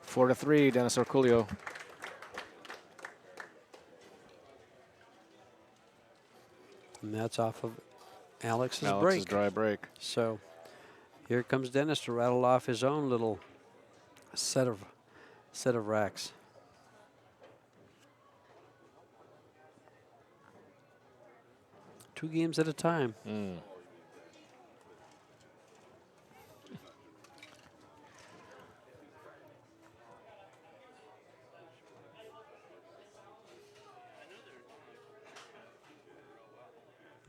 Speaker 2: 4-3, Dennis Orcollo.
Speaker 3: And that's off of Alex's
Speaker 2: Alex's
Speaker 3: break.
Speaker 2: dry break.
Speaker 3: So here comes Dennis to rattle off his own little set of racks. Two games at a time.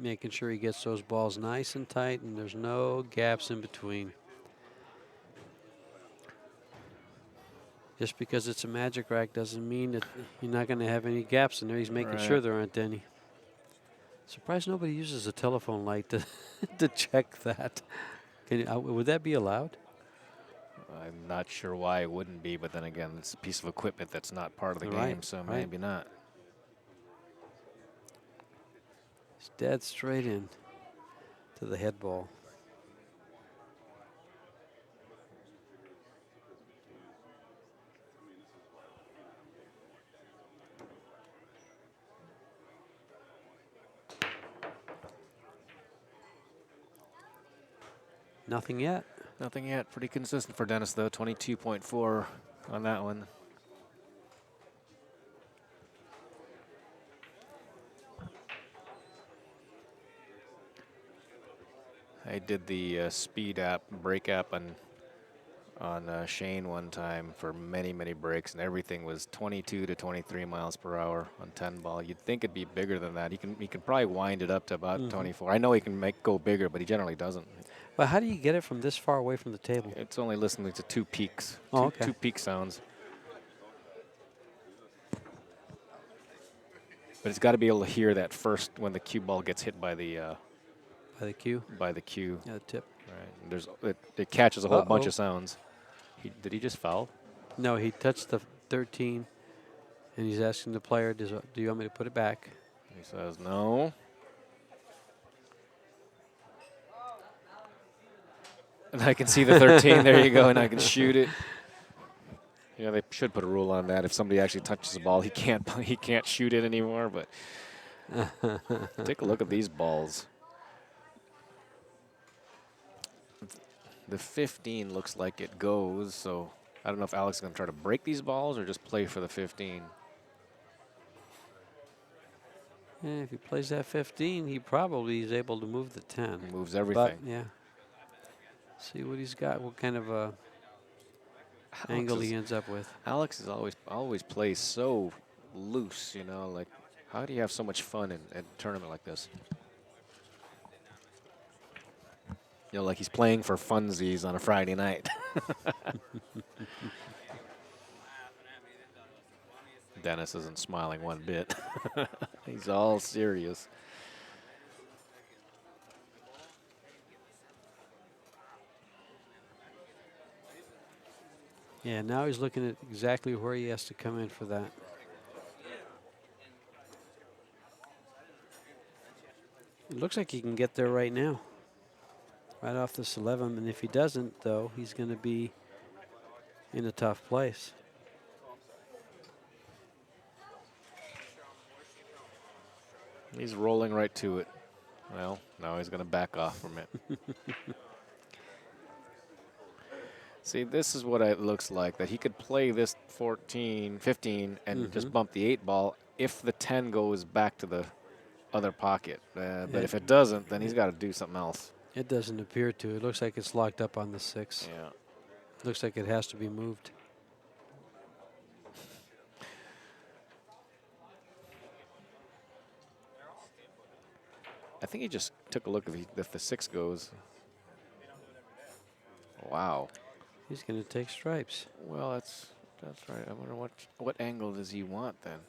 Speaker 3: making sure he gets those balls nice and tight and there's no gaps in between. Just because it's a magic rack doesn't mean that you're not going to have any gaps in there. He's making sure there aren't any. Surprised nobody uses a telephone light to to check that. Can you, would that be allowed?
Speaker 2: I'm not sure why it wouldn't be, but then again, it's a piece of equipment that's not part of the
Speaker 3: Right,
Speaker 2: game, so
Speaker 3: right.
Speaker 2: maybe not.
Speaker 3: It's dead straight in to the head ball. Nothing yet.
Speaker 2: Nothing yet. Pretty consistent for Dennis, though. 22.4 on that one. I did the speed app, break app on Shane one time for many, many breaks, and everything was 22 to 23 miles per hour on 10 ball. You'd think it'd be bigger than that. He can probably wind it up to about 24. I know he can go bigger, but he generally doesn't.
Speaker 3: Well, how do you get it from this far away from the table?
Speaker 2: It's only listening to two peaks,
Speaker 3: Oh, okay.
Speaker 2: two peak sounds. But it's got to be able to hear that first when the cue ball gets hit by the
Speaker 3: cue.
Speaker 2: By the cue.
Speaker 3: Yeah, the tip.
Speaker 2: Right. And it catches a whole bunch of sounds. Did he just foul?
Speaker 3: No, he touched the 13, and he's asking the player, do you want me to put it back?
Speaker 2: He says no. And I can see the 13. There you go, and I can shoot it. Yeah, they should put a rule on that. If somebody actually touches the ball, he can't shoot it anymore. But take a look at these balls. The 15 looks like it goes, so I don't know if Alex is going to try to break these balls or just play for the 15.
Speaker 3: Yeah, if he plays that 15, he probably is able to move the 10.
Speaker 2: He moves everything.
Speaker 3: But, yeah. See what he's got, what kind of angle he ends up with.
Speaker 2: Alex is always plays so loose, you know, like how do you have so much fun in a tournament like this? You know, like he's playing for funsies on a Friday night. Dennis isn't smiling one bit. He's all serious.
Speaker 3: Yeah, now he's looking at exactly where he has to come in for that. It looks like he can get there right now. Right off this 11, and if he doesn't, though, he's going to be in a tough place.
Speaker 2: He's rolling right to it. Well, now he's going to back off from it. See, this is what it looks like, that he could play this 14, 15, and just bump the 8 ball if the 10 goes back to the other pocket. But if it doesn't, then he's got to do something else.
Speaker 3: It doesn't appear to. It looks like it's locked up on the 6.
Speaker 2: Yeah.
Speaker 3: Looks like it has to be moved.
Speaker 2: I think he just took a look if the 6 goes. Wow.
Speaker 3: He's going to take stripes.
Speaker 2: Well, that's right. I wonder what angle does he want then?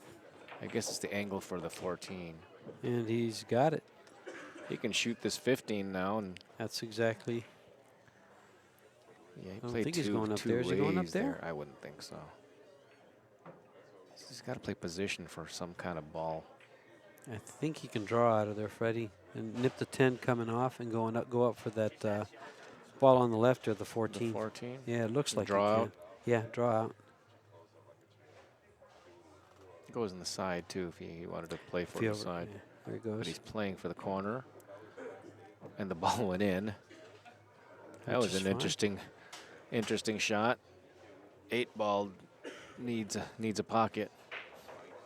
Speaker 2: I guess it's the angle for the 14.
Speaker 3: And he's got it.
Speaker 2: He can shoot this 15 now, and
Speaker 3: that's exactly.
Speaker 2: Yeah, he
Speaker 3: I don't
Speaker 2: played
Speaker 3: think he's going up there. Is he going up there?
Speaker 2: I wouldn't think so. He's got to play position for some kind of ball.
Speaker 3: I think he can draw out of there, Freddie, and nip the 10 coming off and go up for that ball on the left or the 14.
Speaker 2: The 14?
Speaker 3: Yeah, it looks like
Speaker 2: draw out.
Speaker 3: Yeah, draw out.
Speaker 2: Goes in the side too if he wanted to play for the side.
Speaker 3: Yeah, there he goes.
Speaker 2: But he's playing for the corner, and the ball went in. That was an interesting shot. 8 ball needs a pocket.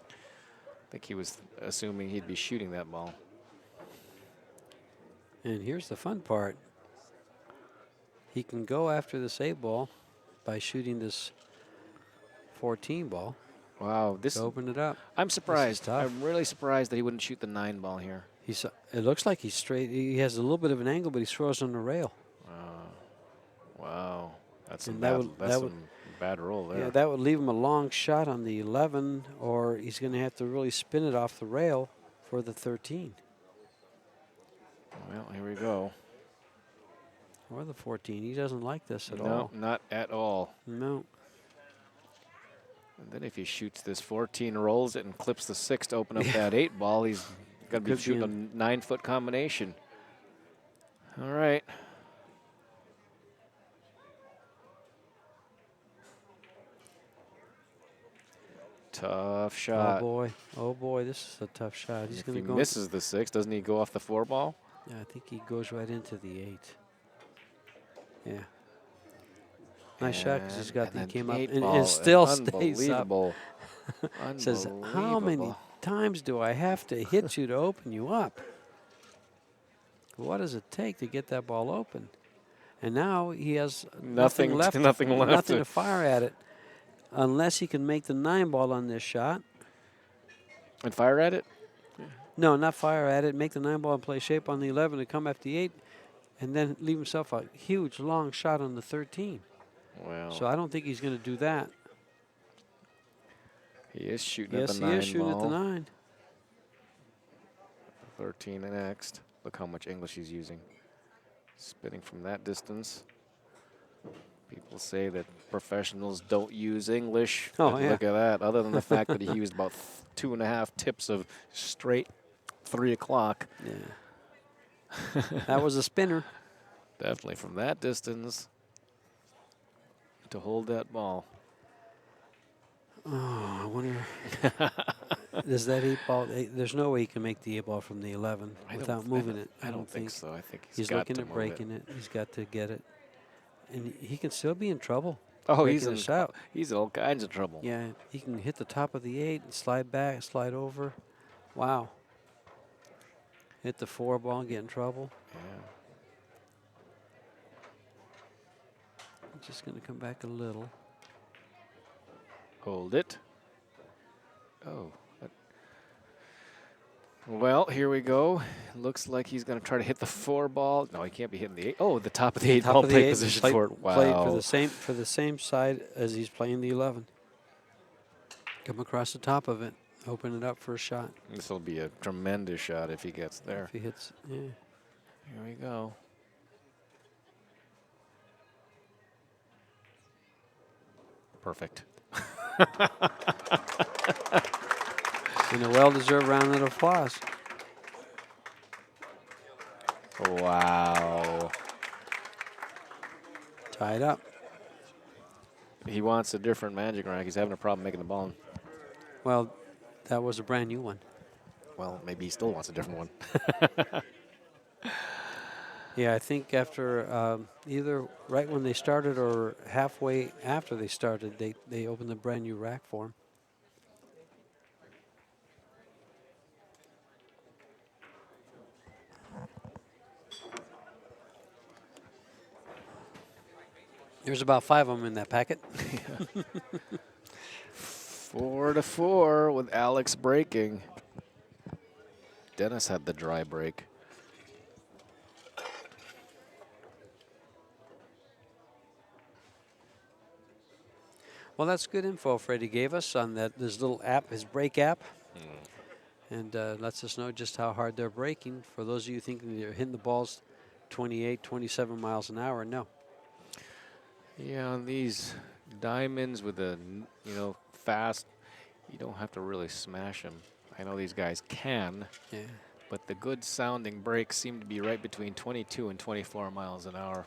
Speaker 2: I think he was assuming he'd be shooting that ball.
Speaker 3: And here's the fun part. He can go after this 8 ball by shooting this 14 ball.
Speaker 2: Wow,
Speaker 3: open it up.
Speaker 2: I'm surprised. I'm really surprised that he wouldn't shoot the 9 ball here.
Speaker 3: It looks like he's straight. He has a little bit of an angle, but he throws on the rail.
Speaker 2: Wow, that's some
Speaker 3: And
Speaker 2: bad roll there.
Speaker 3: Yeah, that would leave him a long shot on the 11, or he's going to have to really spin it off the rail for the 13.
Speaker 2: Well, here we go.
Speaker 3: Or the 14. He doesn't like this at all.
Speaker 2: No, not at all.
Speaker 3: No.
Speaker 2: And then if he shoots this 14, rolls it, and clips the 6 to open up that 8 ball, he's going to be shooting a 9-foot combination. All right. Tough shot.
Speaker 3: Oh boy, this is a tough shot. He's
Speaker 2: If
Speaker 3: going
Speaker 2: he
Speaker 3: to go.
Speaker 2: misses the 6, doesn't he go off the 4 ball?
Speaker 3: Yeah, I think he goes right into the 8. Yeah. Nice shot because he's got. He came up and it still stays up.
Speaker 2: Unbelievable.
Speaker 3: Says, how many times do I have to hit you to open you up? What does it take to get that ball open? And now he has nothing left.
Speaker 2: Nothing left.
Speaker 3: Nothing to fire at it, unless he can make the 9 ball on this shot.
Speaker 2: And fire at it?
Speaker 3: No, not fire at it. Make the 9 ball and play shape on the 11 and come after the 8, and then leave himself a huge long shot on the 13.
Speaker 2: Well,
Speaker 3: So I don't think he's going to do that.
Speaker 2: he is shooting at the 9
Speaker 3: Yes, he is shooting
Speaker 2: ball.
Speaker 3: at the 9.
Speaker 2: 13 next. Look how much English he's using. Spinning from that distance. People say that professionals don't use English.
Speaker 3: Oh,
Speaker 2: But
Speaker 3: yeah.
Speaker 2: Look at that. Other than the fact that he used about 2.5 tips of straight 3 o'clock.
Speaker 3: Yeah. That was a spinner.
Speaker 2: Definitely from that distance to hold that ball.
Speaker 3: Oh, I wonder. Does that 8 ball? There's no way he can make the 8 ball from the 11 without moving it.
Speaker 2: I don't think so. I think
Speaker 3: he's
Speaker 2: got
Speaker 3: looking
Speaker 2: to
Speaker 3: at
Speaker 2: move
Speaker 3: breaking it. He's got to get it, and he can still be in trouble.
Speaker 2: Oh,
Speaker 3: breaking this out.
Speaker 2: He's in all kinds of trouble.
Speaker 3: Yeah, he can hit the top of the 8 and slide back, slide over. Wow. Hit the 4 ball and get in trouble.
Speaker 2: Yeah.
Speaker 3: Just going to come back a little.
Speaker 2: Hold it. Oh. Well, here we go. Looks like he's going to try to hit the 4 ball. No, he can't be hitting the 8. Oh, the top of the 8 ball play position for it. Wow.
Speaker 3: Play for the same side as he's playing the 11. Come across the top of it. Open it up for a shot.
Speaker 2: This will be a tremendous shot if he gets there.
Speaker 3: If he hits, yeah.
Speaker 2: Here we go. Perfect.
Speaker 3: And a well-deserved round of applause.
Speaker 2: Wow.
Speaker 3: Tied up.
Speaker 2: He wants a different magic rack. He's having a problem making the ball.
Speaker 3: Well, that was a brand new one.
Speaker 2: Well, maybe he still wants a different one.
Speaker 3: Yeah, I think after either right when they started or halfway after they started, they opened a brand new rack for him. There's about 5 of them in that packet.
Speaker 2: 4-4 with Alex breaking. Dennis had the dry break.
Speaker 3: Well, that's good info Freddie gave us on this little app, his break app. And lets us know just how hard they're breaking. For those of you thinking they're hitting the balls 28, 27 miles an hour, no.
Speaker 2: Yeah, on these diamonds with the, fast, you don't have to really smash them. I know these guys can, but the good sounding breaks seem to be right between 22 and 24 miles an hour.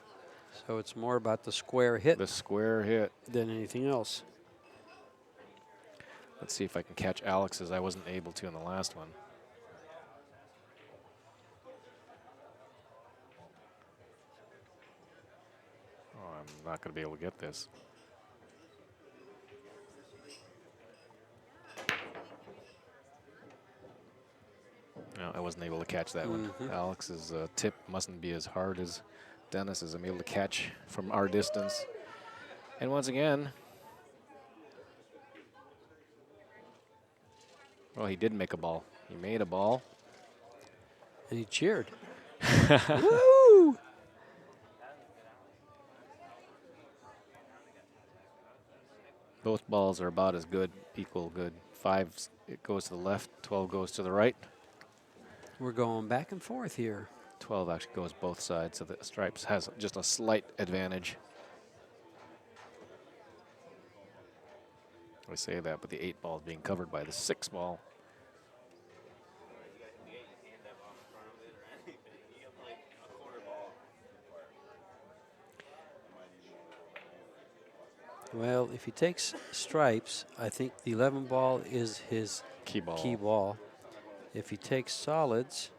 Speaker 3: So it's more about the square hit.
Speaker 2: The square hit.
Speaker 3: Than anything else.
Speaker 2: Let's see if I can catch Alex's. I wasn't able to in the last one. Oh, I'm not going to be able to get this. No, I wasn't able to catch that one. Alex's tip mustn't be as hard as Dennis's. I'm able to catch from our distance. And once again, well, he did make a ball. He made a ball.
Speaker 3: And he cheered. Woo!
Speaker 2: Both balls are about as good, equal good. 5, it goes to the left, 12 goes to the right.
Speaker 3: We're going back and forth here.
Speaker 2: 12 actually goes both sides, so the stripes has just a slight advantage. I say that, but the 8 ball is being covered by the 6 ball.
Speaker 3: Well, if he takes stripes, I think the 11 ball is his
Speaker 2: Key ball.
Speaker 3: key ball. If he takes solids,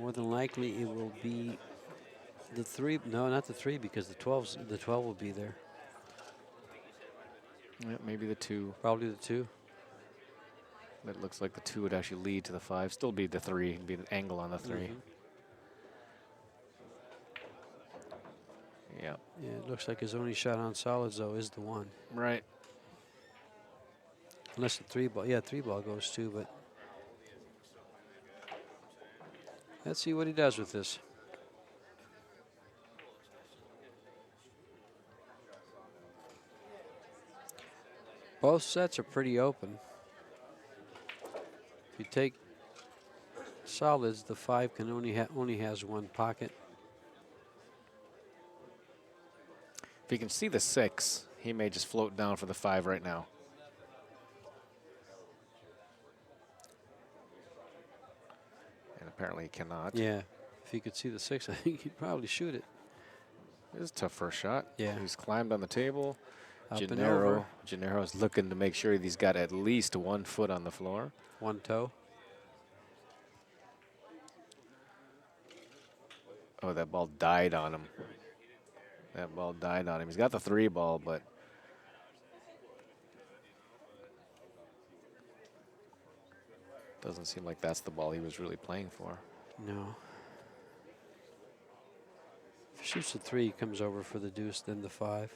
Speaker 3: more than likely it will be the 3. No, not the 3, because the 12 will be there.
Speaker 2: Yeah, maybe the 2.
Speaker 3: Probably the 2.
Speaker 2: That looks like the 2 would actually lead to the 5. Still be the 3. It'd be an angle on the 3.
Speaker 3: Mm-hmm.
Speaker 2: Yeah.
Speaker 3: Yeah, it looks like his only shot on solids, though, is the 1.
Speaker 2: Right.
Speaker 3: Unless the 3 ball. Yeah, 3 ball goes too, but let's see what he does with this. Both sets are pretty open. If you take solids, the 5 can only has 1 pocket.
Speaker 2: If you can see the 6, he may just float down for the 5 right now. And apparently he cannot.
Speaker 3: Yeah, if he could see the 6, I think he'd probably shoot it.
Speaker 2: It was a tough first shot.
Speaker 3: Yeah.
Speaker 2: He's climbed on the table.
Speaker 3: Up and over.
Speaker 2: Gennaro's looking to make sure he's got at least 1 foot on the floor.
Speaker 3: 1 toe.
Speaker 2: Oh, that ball died on him. That ball died on him. He's got the 3 ball, but doesn't seem like that's the ball he was really playing for.
Speaker 3: No. If he shoots the 3, he comes over for the deuce, then the 5.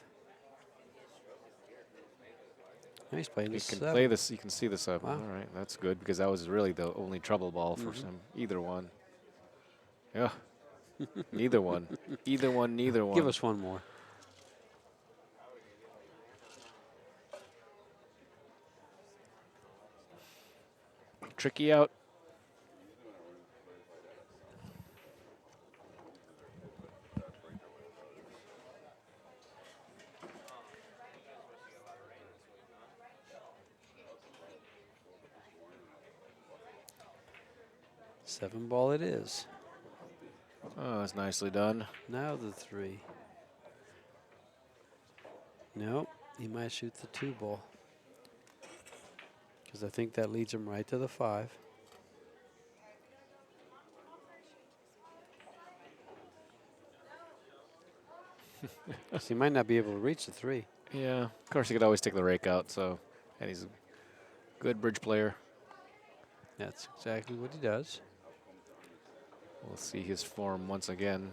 Speaker 3: Now he's playing the
Speaker 2: You can
Speaker 3: 7.
Speaker 2: play this. You can see the 7.
Speaker 3: Wow.
Speaker 2: All right, that's good because that was really the only trouble ball for him. Either one. Yeah. Neither one. Either one. Neither one.
Speaker 3: Give us one more.
Speaker 2: Tricky out.
Speaker 3: Seven ball it is.
Speaker 2: Oh, that's nicely done.
Speaker 3: Now the 3. Nope, he might shoot the 2 ball. Because I think that leads him right to the 5. So he might not be able to reach the 3.
Speaker 2: Yeah. Of course, he could always take the rake out. So, and he's a good bridge player.
Speaker 3: That's exactly what he does.
Speaker 2: We'll see his form once again.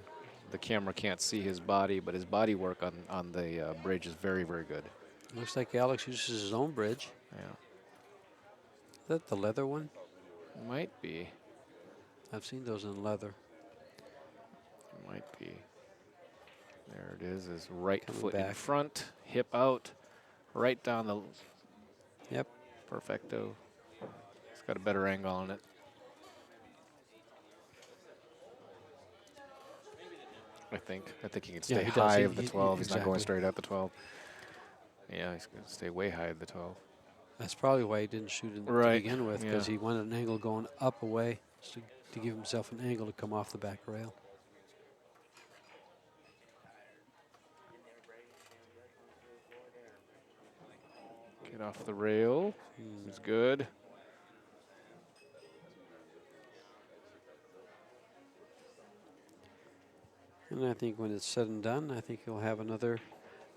Speaker 2: The camera can't see his body, but his body work on the bridge is very, very good.
Speaker 3: Looks like Alex uses his own bridge.
Speaker 2: Yeah.
Speaker 3: Is that the leather one?
Speaker 2: Might be.
Speaker 3: I've seen those in leather.
Speaker 2: Might be. There it is. His right
Speaker 3: Coming
Speaker 2: foot in
Speaker 3: back.
Speaker 2: front, hip out, right down the.
Speaker 3: Yep.
Speaker 2: Perfecto. It's got a better angle on it. I think he can stay
Speaker 3: he does.
Speaker 2: high
Speaker 3: He-
Speaker 2: of the
Speaker 3: he-
Speaker 2: 12. He's not going
Speaker 3: exactly.
Speaker 2: straight at the 12. Yeah, he's going to stay way high at the 12.
Speaker 3: That's probably why he didn't shoot it
Speaker 2: Right,
Speaker 3: to begin with, because
Speaker 2: yeah.
Speaker 3: he wanted an angle going up away to give himself an angle to come off the back rail.
Speaker 2: Get off the rail. It's good.
Speaker 3: And I think when it's said and done, I think he'll have another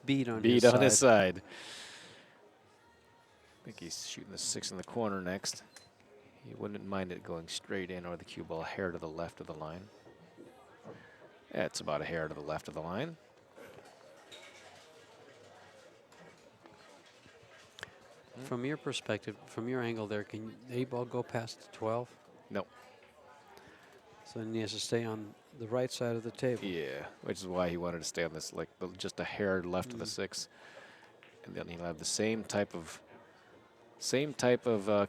Speaker 3: bead on
Speaker 2: Beat
Speaker 3: his
Speaker 2: on his
Speaker 3: side.
Speaker 2: side. I think he's shooting the 6 in the corner next. He wouldn't mind it going straight in or the cue ball a hair to the left of the line. Yeah, it's about a hair to the left of the line.
Speaker 3: From your perspective, from your angle there, can the 8 ball go past the 12?
Speaker 2: No.
Speaker 3: So then he has to stay on the right side of the table.
Speaker 2: Yeah, which is why he wanted to stay on this, like just a hair left of the 6, and then he'll have the same type of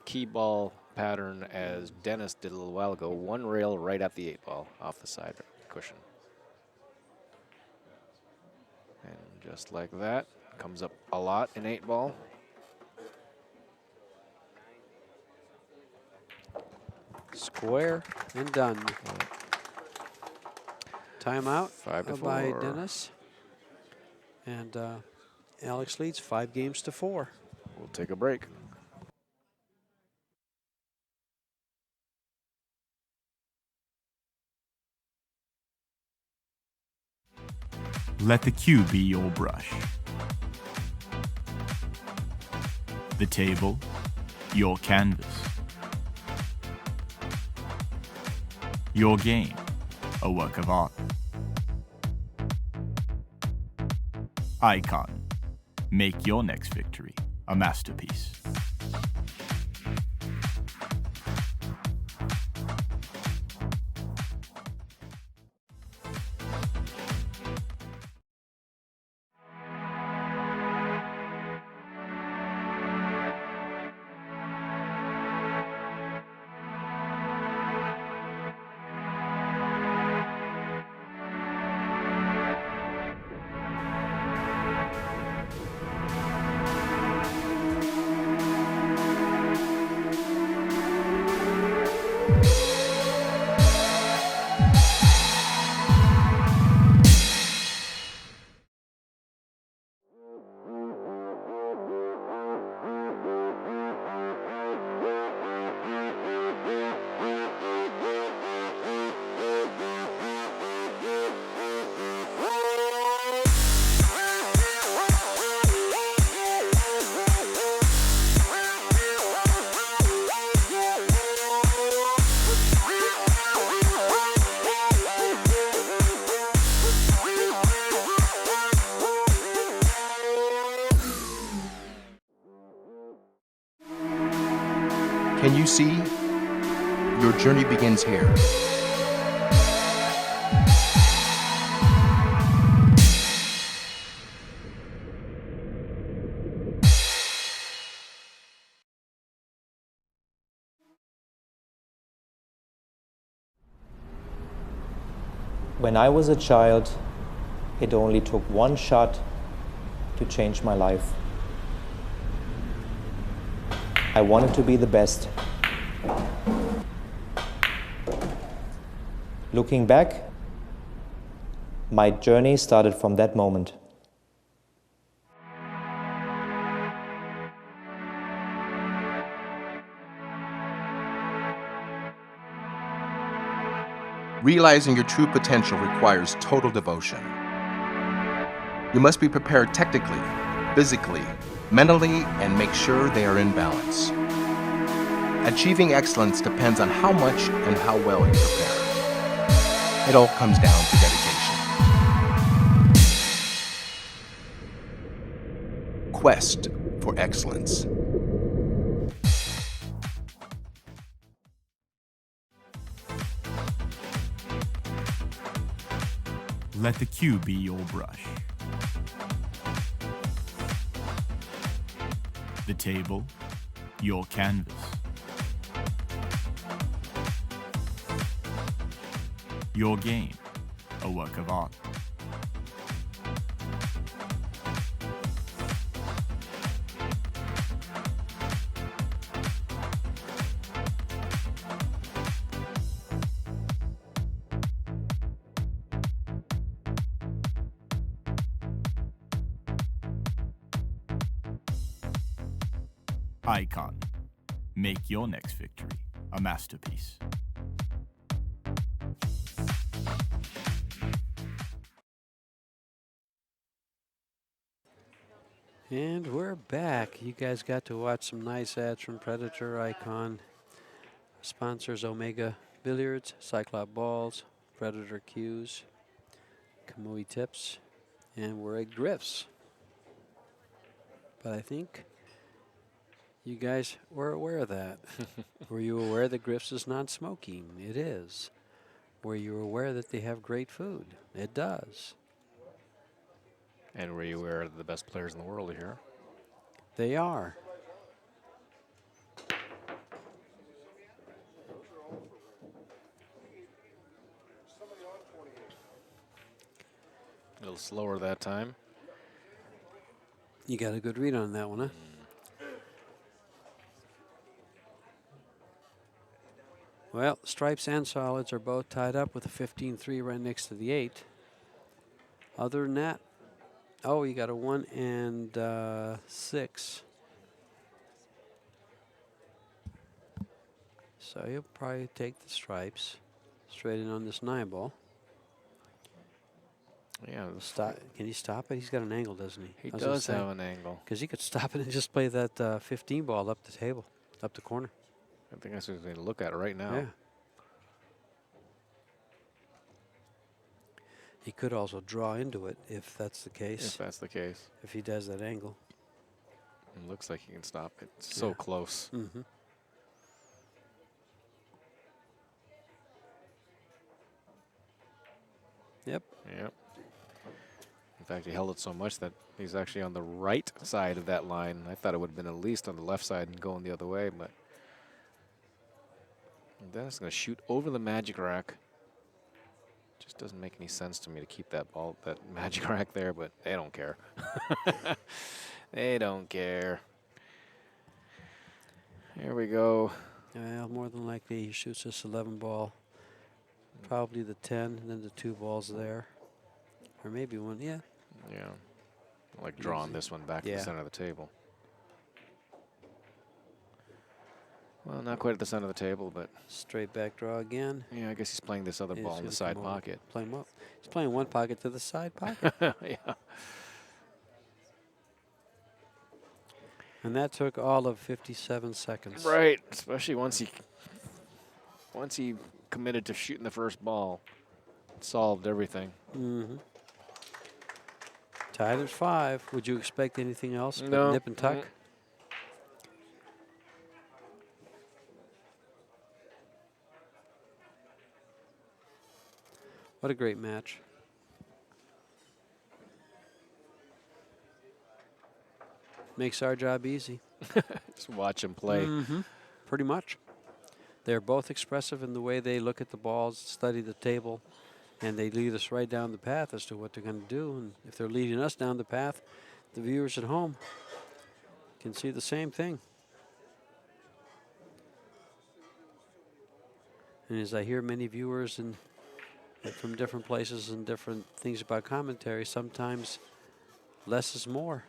Speaker 2: key ball pattern as Dennis did a little while ago. 1 rail right at the 8 ball off the side cushion, and just like that, comes up a lot in 8 ball.
Speaker 3: Square and done. Timeout
Speaker 2: 5-4
Speaker 3: by Dennis. And Alex leads 5-4.
Speaker 2: We'll take a break.
Speaker 4: Let the cue be your brush. The table, your canvas. Your game, a work of art. Icon, make your next victory a masterpiece.
Speaker 5: Can you see? Your journey begins here.
Speaker 6: When I was a child, it only took one shot to change my life. I wanted to be the best. Looking back, my journey started from that moment.
Speaker 5: Realizing your true potential requires total devotion. You must be prepared technically, physically, mentally, and make sure they are in balance. Achieving excellence depends on how much and how well you prepare. It all comes down to dedication. Quest for excellence.
Speaker 4: Let the cue be your brush. The table, your canvas. Your game, a work of art. Icon, make your next victory a masterpiece.
Speaker 3: And we're back. You guys got to watch some nice ads from Predator, Icon. Sponsors Omega Billiards, Cyclop Balls, Predator Cues, Kamui Tips, and we're at Griff's. But I think you guys were aware of that. Were you aware that Griff's is non-smoking? It is. Were you aware that they have great food? It does.
Speaker 2: And were you aware of the best players in the world here?
Speaker 3: They are.
Speaker 2: A little slower that time.
Speaker 3: You got a good read on that one, huh? Well, stripes and solids are both tied up with a 15-3 right next to the 8. Other than that, oh, you got a 1 and 6. So you'll probably take the stripes straight in on this 9 ball.
Speaker 2: Yeah,
Speaker 3: Stop. Can he stop it? He's got an angle, doesn't he?
Speaker 2: he does have an angle.
Speaker 3: Because he could stop it and just play that 15 ball up the table, up the corner.
Speaker 2: I think that's what he's going to look at right now.
Speaker 3: Yeah. He could also draw into it if that's the case.
Speaker 2: If that's the case.
Speaker 3: If he does that angle.
Speaker 2: It looks like he can stop it. It's so close.
Speaker 3: Mm-hmm. Yep.
Speaker 2: Yep. In fact, he held it so much that he's actually on the right side of that line. I thought it would have been at least on the left side and going the other way, but Dennis is going to shoot over the magic rack. Just doesn't make any sense to me to keep that ball, that magic rack there, but they don't care. They don't care. Here we go.
Speaker 3: Well, more than likely he shoots this 11 ball. Probably the 10, and then the 2 balls there. Or maybe one, yeah.
Speaker 2: Yeah. Like drawing this one back to the center of the table. Well, not quite at the center of the table, but
Speaker 3: straight back draw again.
Speaker 2: Yeah, I guess he's playing this other ball in the side pocket.
Speaker 3: Playing what? He's playing one pocket to the side pocket.
Speaker 2: Yeah.
Speaker 3: And that took all of 57 seconds.
Speaker 2: Right, especially once he committed to shooting the first ball. It solved everything.
Speaker 3: Mm-hmm. Tied at 5. Would you expect anything else but
Speaker 2: No.
Speaker 3: nip and tuck? What a great match. Makes our job easy.
Speaker 2: Just watch him play.
Speaker 3: Mm-hmm. Pretty much. They're both expressive in the way they look at the balls, study the table, and they lead us right down the path as to what they're going to do. And if they're leading us down the path, the viewers at home can see the same thing. And as I hear many viewers and from different places and different things about commentary, sometimes less is more.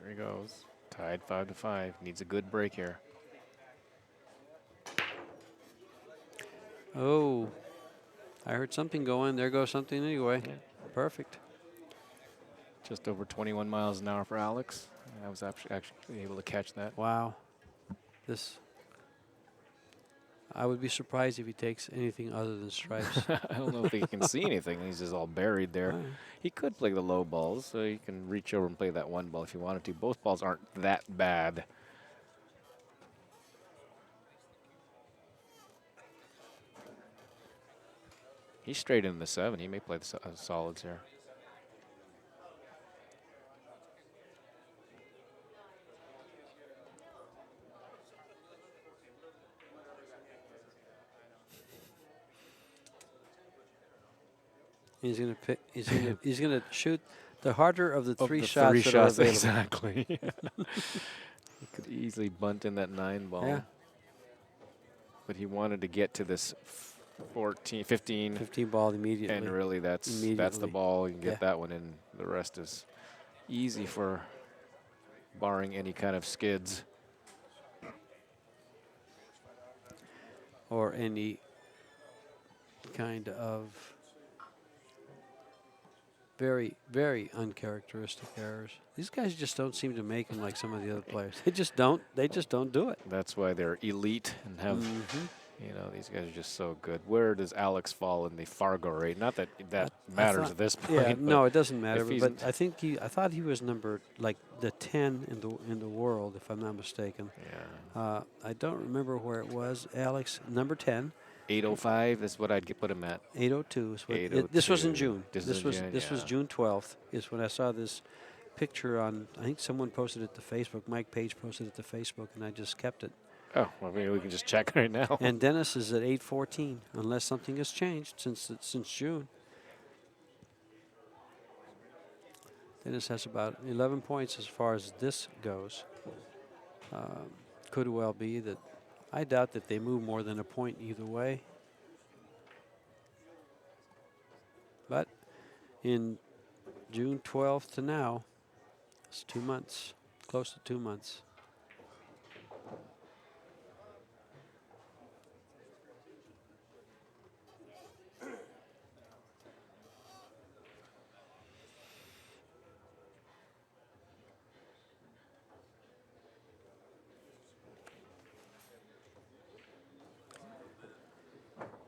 Speaker 2: Here he goes. Tied 5-5. Needs a good break here.
Speaker 3: Oh, I heard something going. There goes something anyway.
Speaker 2: Yeah.
Speaker 3: Perfect.
Speaker 2: Just over 21 miles an hour for Alex. I was actually able to catch that.
Speaker 3: Wow. I would be surprised if he takes anything other than stripes.
Speaker 2: I don't know if he can see anything. He's just all buried there.
Speaker 3: Right.
Speaker 2: He could play the low balls, so he can reach over and play that one ball if he wanted to. Both balls aren't that bad. He's straight in the 7. He may play the solids here.
Speaker 3: He's gonna pick. He's gonna shoot the harder of the three
Speaker 2: Of the
Speaker 3: shots.
Speaker 2: three
Speaker 3: that are
Speaker 2: shots,
Speaker 3: available.
Speaker 2: exactly. He could easily bunt in that 9 ball.
Speaker 3: Yeah.
Speaker 2: But he wanted to get to this 15.
Speaker 3: 15 ball immediately.
Speaker 2: And really, that's the
Speaker 3: Immediately.
Speaker 2: ball. You can get
Speaker 3: Yeah.
Speaker 2: that one in. The rest is easy for barring any kind of skids.
Speaker 3: Or any kind of Very, very uncharacteristic errors. These guys just don't seem to make them like some of the other players. They just don't. They just don't do it.
Speaker 2: That's why they're elite and have, you know, these guys are just so good. Where does Alex fall in the Fargo rate? Not that that matters
Speaker 3: thought-
Speaker 2: at this point.
Speaker 3: Yeah,
Speaker 2: but
Speaker 3: no, it doesn't matter.
Speaker 2: if he's
Speaker 3: But I think I thought he was number like the 10 in the world, if I'm not mistaken.
Speaker 2: yeah,
Speaker 3: I don't remember where it was. Alex, number 10.
Speaker 2: 805 is what I'd put him at.
Speaker 3: 802 is what. This was in
Speaker 2: 802.
Speaker 3: June.
Speaker 2: This
Speaker 3: This
Speaker 2: is
Speaker 3: was
Speaker 2: June,
Speaker 3: this was
Speaker 2: yeah.
Speaker 3: June 12th. Is when I saw this picture on. I think someone posted it to Facebook. Mike Page posted it to Facebook, and I just kept it.
Speaker 2: Oh, well, maybe we can just check right now.
Speaker 3: And Dennis is at 814, unless something has changed since June. Dennis has about 11 points as far as this goes. Could well be that. I doubt that they move more than a point either way. But in June 12th to now, it's 2 months, close to 2 months.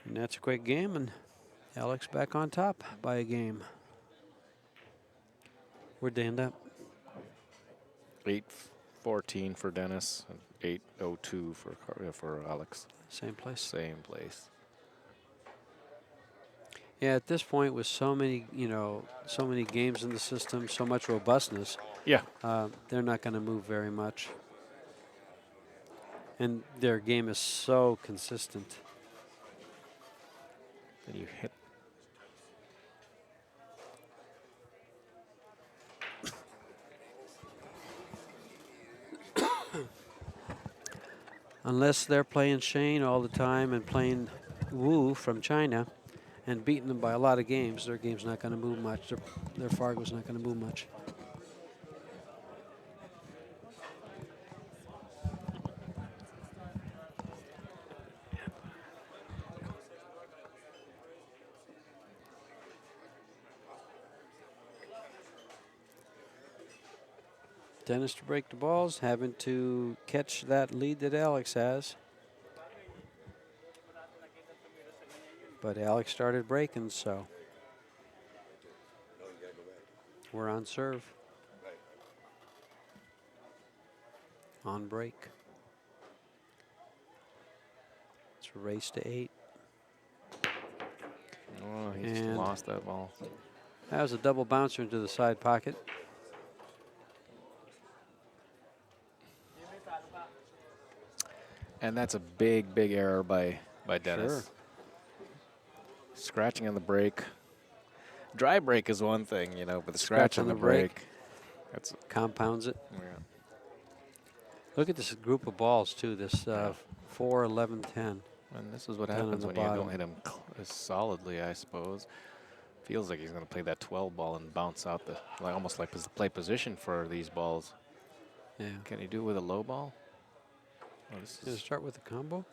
Speaker 3: And that's a quick game, and Alex back on top by a game. Where'd they end up?
Speaker 2: 814 for Dennis and 802 for Alex.
Speaker 3: Same place.
Speaker 2: Same place.
Speaker 3: Yeah, at this point, with so many, so many games in the system, so much robustness,
Speaker 2: Yeah.
Speaker 3: they're not going to move very much. And their game is so consistent.
Speaker 2: Then you hit.
Speaker 3: Unless they're playing Shane all the time and playing Wu from China and beating them by a lot of games, their game's not going to move much. Their Fargo's not going to move much. Dennis to break the balls, having to catch that lead that Alex has. But Alex started breaking, so we're on serve. On break. It's a race to 8.
Speaker 2: Oh, he just
Speaker 3: And
Speaker 2: lost that ball.
Speaker 3: That was a double bouncer into the side pocket.
Speaker 2: And that's a big, big error by Dennis.
Speaker 3: Sure.
Speaker 2: Scratching on the break. Dry break is one thing, but the scratch on the break. That's
Speaker 3: Compounds it.
Speaker 2: yeah.
Speaker 3: Look at this group of balls, too. This 4, 11, 10.
Speaker 2: And this is what
Speaker 3: Down on
Speaker 2: happens
Speaker 3: the
Speaker 2: when you
Speaker 3: bottom.
Speaker 2: don't hit him as solidly, I suppose. Feels like he's going to play that 12 ball and bounce out almost like play position for these balls.
Speaker 3: Yeah.
Speaker 2: Can he do it with a low ball? Oh, this
Speaker 3: Gonna
Speaker 2: is,
Speaker 3: start with the combo?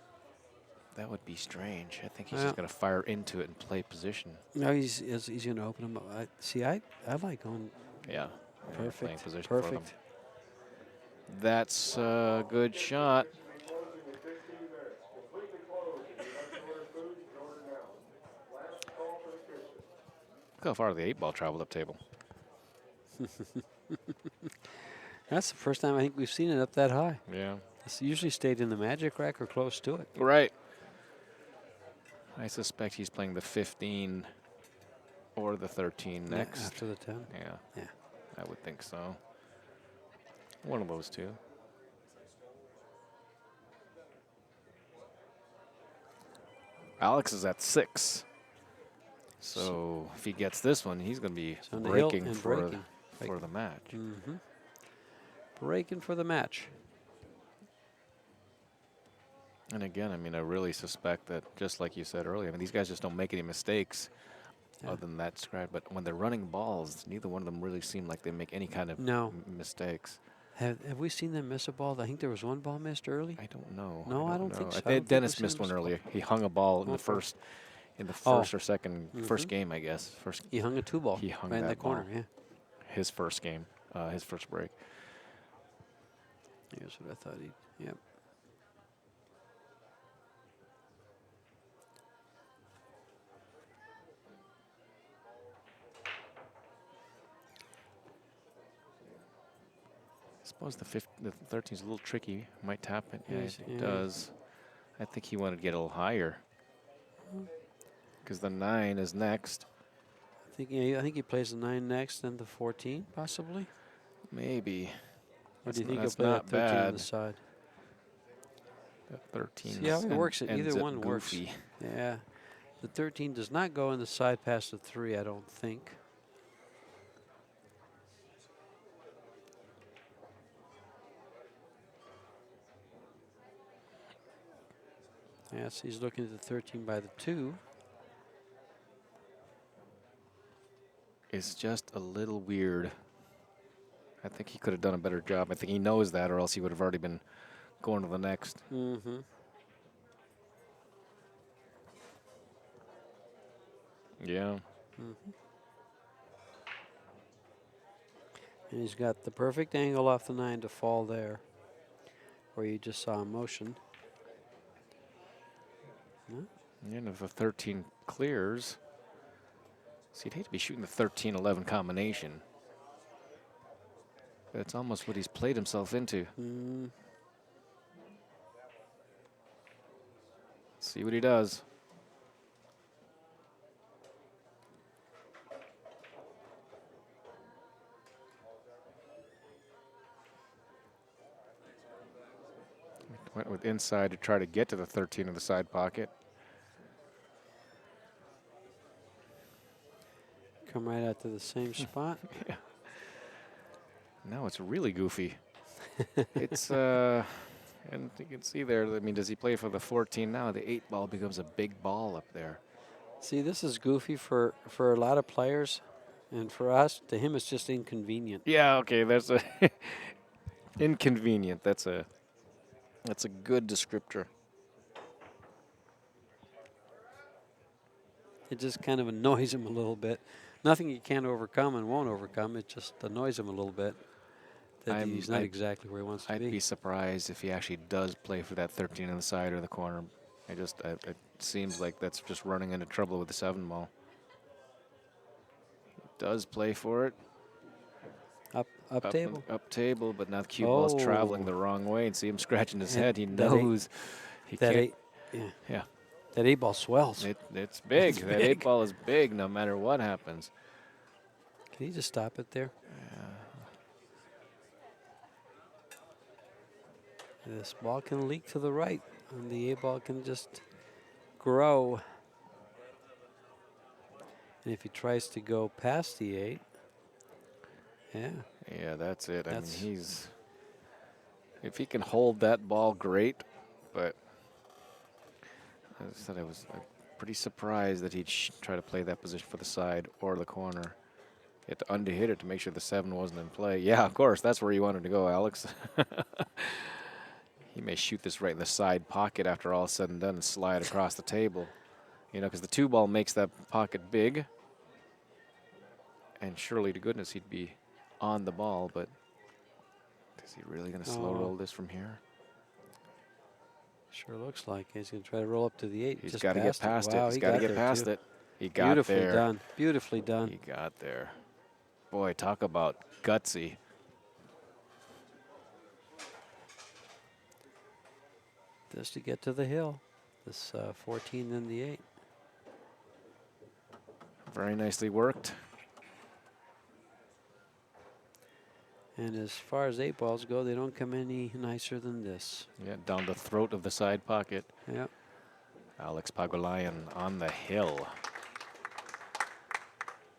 Speaker 2: that would be strange. I think he's
Speaker 3: Yeah.
Speaker 2: just going to fire into it and play position.
Speaker 3: No, he's going to open them up. I like going
Speaker 2: Yeah. Playing
Speaker 3: perfect.
Speaker 2: position for them.
Speaker 3: Perfect.
Speaker 2: That's a good shot. Look how far the 8-ball traveled up table.
Speaker 3: That's the first time I think we've seen it up that high.
Speaker 2: Yeah.
Speaker 3: It's usually stayed in the magic rack or close to it.
Speaker 2: Right. I suspect he's playing the 15 or the 13
Speaker 3: Yeah,
Speaker 2: next.
Speaker 3: after the 10.
Speaker 2: Yeah.
Speaker 3: Yeah.
Speaker 2: I would think so. One of those two. Alex is at 6. So if he gets this one, he's going to be
Speaker 3: So on the hill
Speaker 2: breaking
Speaker 3: and
Speaker 2: for
Speaker 3: breaking.
Speaker 2: for the match.
Speaker 3: Mm-hmm. Breaking for the match.
Speaker 2: And again, I really suspect that, just like you said earlier, these guys just don't make any mistakes
Speaker 3: Yeah.
Speaker 2: other than that scratch. But when they're running balls, neither one of them really seem like they make any kind of
Speaker 3: No.
Speaker 2: mistakes.
Speaker 3: Have we seen them miss a ball? I think there was one ball missed early.
Speaker 2: I don't know.
Speaker 3: No, I don't
Speaker 2: know.
Speaker 3: think so. I
Speaker 2: I
Speaker 3: don't think
Speaker 2: Dennis
Speaker 3: we've seen
Speaker 2: missed
Speaker 3: him
Speaker 2: one
Speaker 3: miss a ball.
Speaker 2: earlier. He hung a ball in the
Speaker 3: Okay.
Speaker 2: first. in the first or second, first game, I guess.
Speaker 3: He hung a 2-ball
Speaker 2: He hung
Speaker 3: right in
Speaker 2: that
Speaker 3: the corner,
Speaker 2: ball.
Speaker 3: yeah.
Speaker 2: His first game, his first break.
Speaker 3: Here's what I thought he'd, yep.
Speaker 2: I suppose the 13 is a little tricky. Might tap it. Yeah,
Speaker 3: Yes,
Speaker 2: it
Speaker 3: yeah.
Speaker 2: does. I think he wanted to get a little higher. Because the 9 is next.
Speaker 3: I think he plays the 9 next, then the 14, possibly.
Speaker 2: Maybe.
Speaker 3: Or do you think he'll
Speaker 2: that's
Speaker 3: play that
Speaker 2: not
Speaker 3: 13 on the
Speaker 2: bad.
Speaker 3: side?
Speaker 2: That 13
Speaker 3: See how it works.
Speaker 2: ends
Speaker 3: Either
Speaker 2: it
Speaker 3: one works.
Speaker 2: goofy.
Speaker 3: Yeah. The 13 does not go in the side past the 3, I don't think. Yes, he's looking at the 13 by the 2.
Speaker 2: It's just a little weird. I think he could have done a better job. I think he knows that, or else he would have already been going to the next.
Speaker 3: Mm-hmm.
Speaker 2: Yeah.
Speaker 3: Mm-hmm. And he's got the perfect angle off the 9 to fall there, where you just saw a motion.
Speaker 2: And if the 13 clears, see, he'd hate to be shooting the 13-11 combination. That's almost what he's played himself into. See what he does. Went with inside to try to get to the 13 in the side pocket.
Speaker 3: Come right out to the same spot.
Speaker 2: Yeah. Now it's really goofy. It's and you can see there. I mean, does he play for the 14 now? The 8 ball becomes a big ball up there.
Speaker 3: See, this is goofy for a lot of players, and for us, to him, it's just inconvenient.
Speaker 2: Yeah. Okay. That's a inconvenient. That's a good descriptor.
Speaker 3: It just kind of annoys him a little bit. Nothing you can't overcome and won't overcome. It just annoys him a little bit that he's not exactly where he wants to
Speaker 2: I'd
Speaker 3: be.
Speaker 2: be surprised if he actually does play for that 13 on the side or the corner. It seems like that's just running into trouble with the 7 ball. He does play for it.
Speaker 3: Up table.
Speaker 2: Up table, but now the cue ball's traveling the wrong way, and see him scratching his head. He knows he can't.
Speaker 3: Yeah. That 8 ball swells.
Speaker 2: It's big. That 8 ball is big no matter what happens.
Speaker 3: Can he just stop it there? This ball can leak to the right, and the 8 ball can just grow. And if he tries to go past the 8,
Speaker 2: yeah, that's it. I mean, if he can hold that ball, great. But I said I was pretty surprised that he'd try to play that position for the side or the corner. He had to underhit it to make sure the 7 wasn't in play. Yeah, of course, that's where you wanted to go, Alex. He may shoot this right in the side pocket after all is said and done and slide across the table. You know, because the 2 ball makes that pocket big. And surely to goodness he'd be on the ball, but is he really going to slow roll this from here?
Speaker 3: Sure looks like he's going to try to roll up to the 8.
Speaker 2: He's got to get past it.
Speaker 3: Wow,
Speaker 2: He's got to get past it. He got there.
Speaker 3: Beautifully done. Beautifully done.
Speaker 2: He got there. Boy, talk about gutsy.
Speaker 3: Just to get to the hill. This 14 and the 8.
Speaker 2: Very nicely worked.
Speaker 3: And as far as 8 balls go, they don't come any nicer than this.
Speaker 2: Yeah, down the throat of the side pocket.
Speaker 3: Yep.
Speaker 2: Alex Pagulayan on the hill.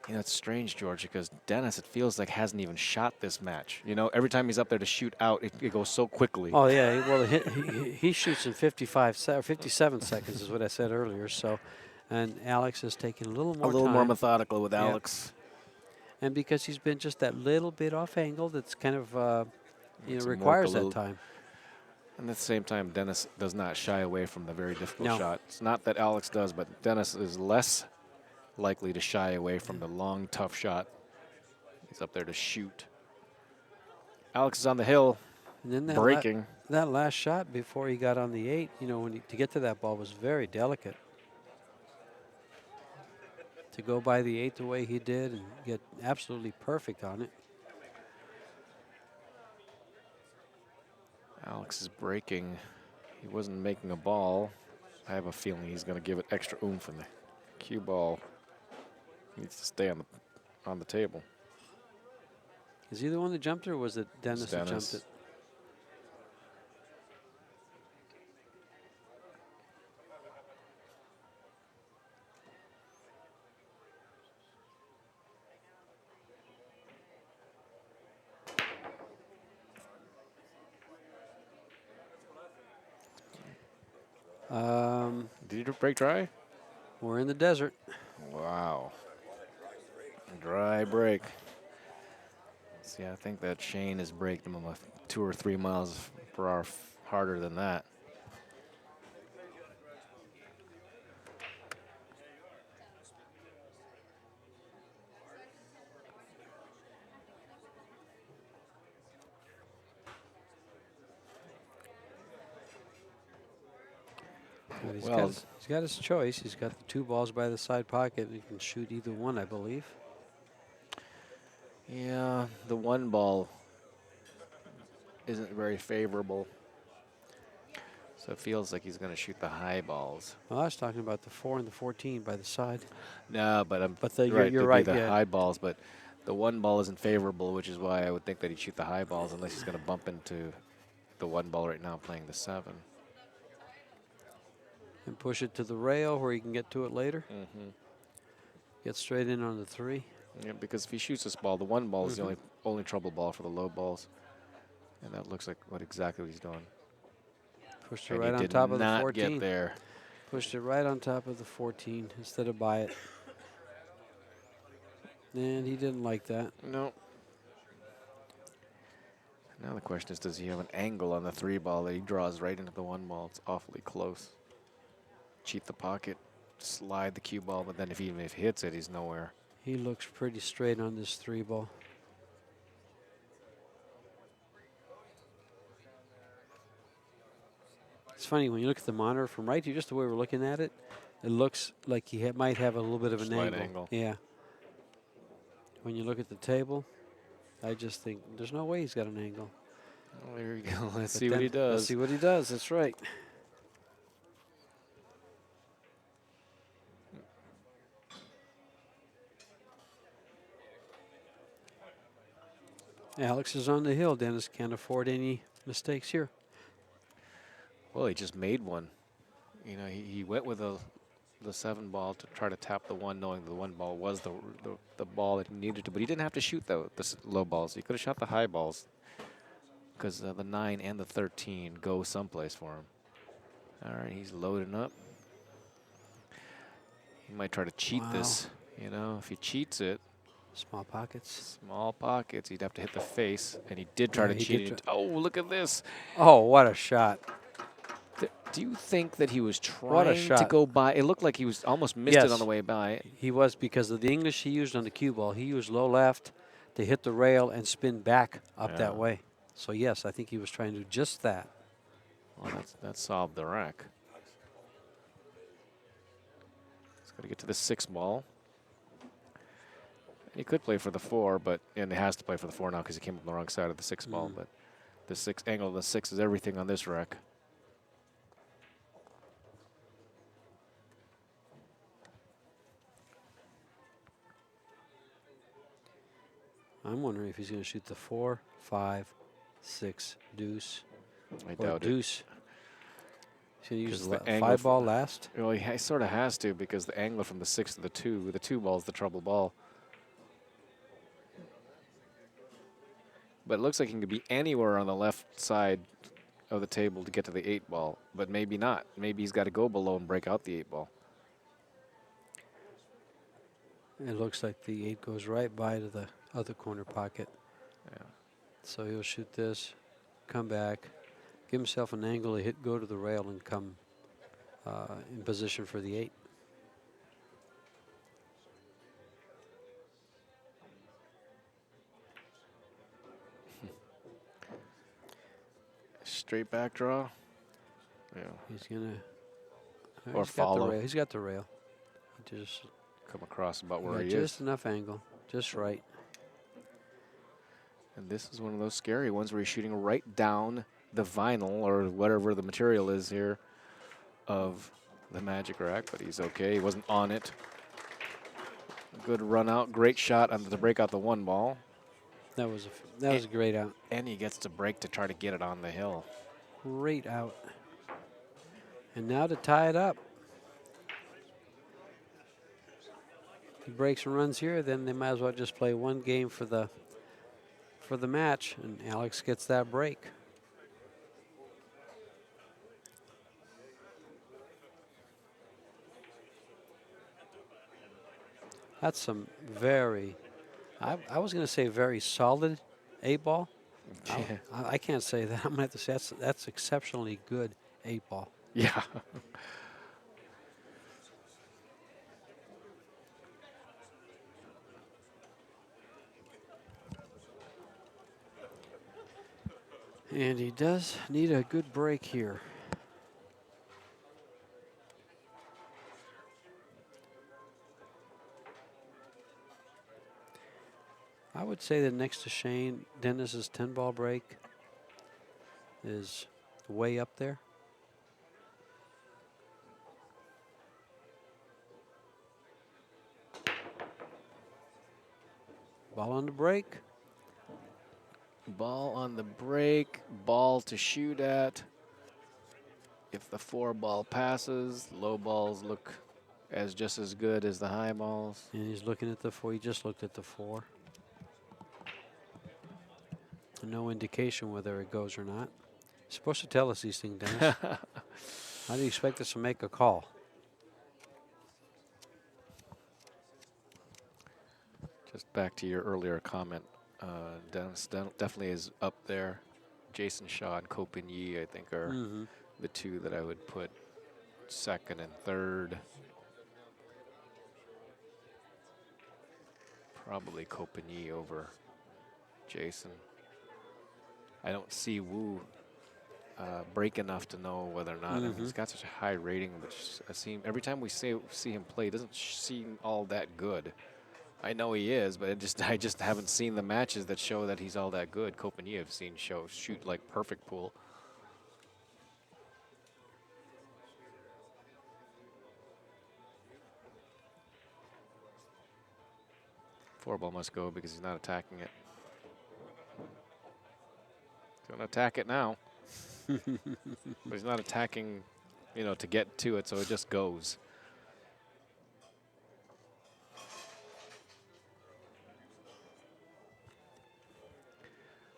Speaker 2: You know, it's strange, George, because Dennis, it feels like, hasn't even shot this match. You know, every time he's up there to shoot out, it goes so quickly.
Speaker 3: Oh, yeah. Well, he shoots in 57 seconds is what I said earlier. So, and Alex is taking a little more
Speaker 2: more methodical with Alex.
Speaker 3: And because he's been just that little bit off angle, that's kind of,
Speaker 2: Makes him
Speaker 3: requires
Speaker 2: work a
Speaker 3: that time.
Speaker 2: And at the same time, Dennis does not shy away from the very difficult
Speaker 3: No.
Speaker 2: shot. It's not that Alex does, but Dennis is less likely to shy away from the long, tough shot. He's up there to shoot. Alex is on the hill,
Speaker 3: And then
Speaker 2: breaking.
Speaker 3: that last shot before he got on the 8, to get to that ball was very delicate. To go by the 8 the way he did and get absolutely perfect on it.
Speaker 2: Alex is breaking. He wasn't making a ball. I have a feeling he's going to give it extra oomph, and the cue ball needs to stay on the table.
Speaker 3: Is he the one that jumped it, or was it Dennis that
Speaker 2: Dennis.
Speaker 3: jumped it?
Speaker 2: Did you break dry?
Speaker 3: We're in the desert.
Speaker 2: Wow. Dry break. See, I think that Shane has braked him 2 or 3 miles per hour harder than that.
Speaker 3: But he's
Speaker 2: Well-
Speaker 3: got his choice. He's got the 2 balls by the side pocket. He can shoot either one, I believe.
Speaker 2: Yeah, the 1 ball isn't very favorable. So it feels like he's going to shoot the high balls.
Speaker 3: Well, I was talking about the 4 and the 14 by the side.
Speaker 2: No, but
Speaker 3: you're
Speaker 2: it'd be
Speaker 3: right,
Speaker 2: the
Speaker 3: yeah.
Speaker 2: high balls, but the 1 ball isn't favorable, which is why I would think that he'd shoot the high balls unless he's going to bump into the 1 ball right now playing the 7.
Speaker 3: And push it to the rail where he can get to it later.
Speaker 2: Mm-hmm.
Speaker 3: Get straight in on the 3.
Speaker 2: Yeah, because if he shoots this ball, the 1 ball is the only trouble ball for the low balls. And that looks like exactly what he's doing.
Speaker 3: Pushed it
Speaker 2: And
Speaker 3: right
Speaker 2: he
Speaker 3: on
Speaker 2: did
Speaker 3: top of the
Speaker 2: not
Speaker 3: 14.
Speaker 2: get there.
Speaker 3: Pushed it right on top of the 14 instead of by it. And he didn't like that.
Speaker 2: No. Now the question is, does he have an angle on the 3 ball that he draws right into the 1 ball? It's awfully close. Cheat the pocket, slide the cue ball, but then even if he hits it, he's nowhere.
Speaker 3: He looks pretty straight on this 3 ball. It's funny, when you look at the monitor from right here, just the way we're looking at it, it looks like he might have a little bit of an
Speaker 2: Slight angle.
Speaker 3: Yeah. When you look at the table, I just think there's no way he's got an angle.
Speaker 2: Well, there you go. Let's
Speaker 3: But
Speaker 2: see what
Speaker 3: then-
Speaker 2: he does.
Speaker 3: Let's see what he does. That's right. Alex is on the hill. Dennis can't afford any mistakes here.
Speaker 2: Well, he just made one. You know, he went with the 7 ball to try to tap the 1, knowing the 1 ball was the ball that he needed to. But he didn't have to shoot the low balls. He could have shot the high balls because the 9 and the 13 go someplace for him. All right, he's loading up. He might try to cheat this. You know, if he cheats it,
Speaker 3: Small pockets.
Speaker 2: small pockets, he'd have to hit the face. And he did try
Speaker 3: Yeah,
Speaker 2: to
Speaker 3: he
Speaker 2: cheat
Speaker 3: did
Speaker 2: it. Oh, look at this.
Speaker 3: Oh, what a shot.
Speaker 2: Do you think that he was
Speaker 3: What a
Speaker 2: trying to
Speaker 3: shot.
Speaker 2: go by? It looked like he was almost missed it
Speaker 3: Yes.
Speaker 2: on the way by.
Speaker 3: He was, because of the English he used on the cue ball. He used low left to hit the rail and spin back up
Speaker 2: Yeah.
Speaker 3: that way. So, yes, I think he was trying to do just that.
Speaker 2: Well, that solved the rack. He's got to get to the 6 ball. He could play for the 4, and he has to play for the 4 now because he came up on the wrong side of the 6 ball. But the 6 angle of the 6 is everything on this rack.
Speaker 3: I'm wondering if he's going to shoot the 4, 5, 6 deuce.
Speaker 2: I
Speaker 3: Or
Speaker 2: doubt it.
Speaker 3: deuce. He's going to use
Speaker 2: 'Cause
Speaker 3: the
Speaker 2: the angle
Speaker 3: 5
Speaker 2: from-
Speaker 3: ball last.
Speaker 2: Well, he sort of has to because the angle from the 6 to the 2 ball is the trouble ball. But it looks like he can be anywhere on the left side of the table to get to the 8 ball, but maybe not. Maybe he's got to go below and break out the 8 ball.
Speaker 3: It looks like the 8 goes right by to the other corner pocket.
Speaker 2: Yeah.
Speaker 3: So he'll shoot this, come back, give himself an angle to go to the rail and come in position for the 8.
Speaker 2: Straight back draw. Yeah.
Speaker 3: He's gonna.
Speaker 2: Or
Speaker 3: he's got the
Speaker 2: follow.
Speaker 3: rail. He's got the rail. He just
Speaker 2: Come across about where
Speaker 3: got
Speaker 2: he
Speaker 3: just
Speaker 2: is.
Speaker 3: enough angle, just right.
Speaker 2: And this is one of those scary ones where he's shooting right down the vinyl or whatever the material is here of the magic rack, but he's okay. He wasn't on it. Good run out, great shot to break out the 1 ball.
Speaker 3: That was a great out.
Speaker 2: And he gets to break to try to get it on the hill.
Speaker 3: Great out. And now to tie it up. He breaks and runs here, then they might as well just play 1 game for the match, and Alex gets that break. That's some very, I was going to say very solid 8-ball. I can't say that. I'm going to have to say that's exceptionally good 8-ball.
Speaker 2: Yeah.
Speaker 3: And he does need a good break here. I would say that next to Shane, Dennis's 10-ball break is way up there. Ball on the break.
Speaker 2: Ball on the break, ball to shoot at. If the 4 ball passes, low balls look just as good as the high balls.
Speaker 3: And he's looking at the 4. He just looked at the 4. No indication whether it goes or not. You're supposed to tell us these things, Dennis. How do you expect us to make a call?
Speaker 2: Just back to your earlier comment, Dennis definitely is up there. Jason Shaw and Kopin Yi, I think, are the 2 that I would put 2nd and 3rd. Probably Kopin Yi over Jason. I don't see Wu break enough to know whether or not. And he's got such a high rating, but every time we see him play, it doesn't seem all that good. I know he is, but I just haven't seen the matches that show that he's all that good. Kopin Yi I've seen shoot like perfect pool. Four ball must go because he's not attacking it. He's going to attack it now. But he's not attacking, to get to it, so it just goes.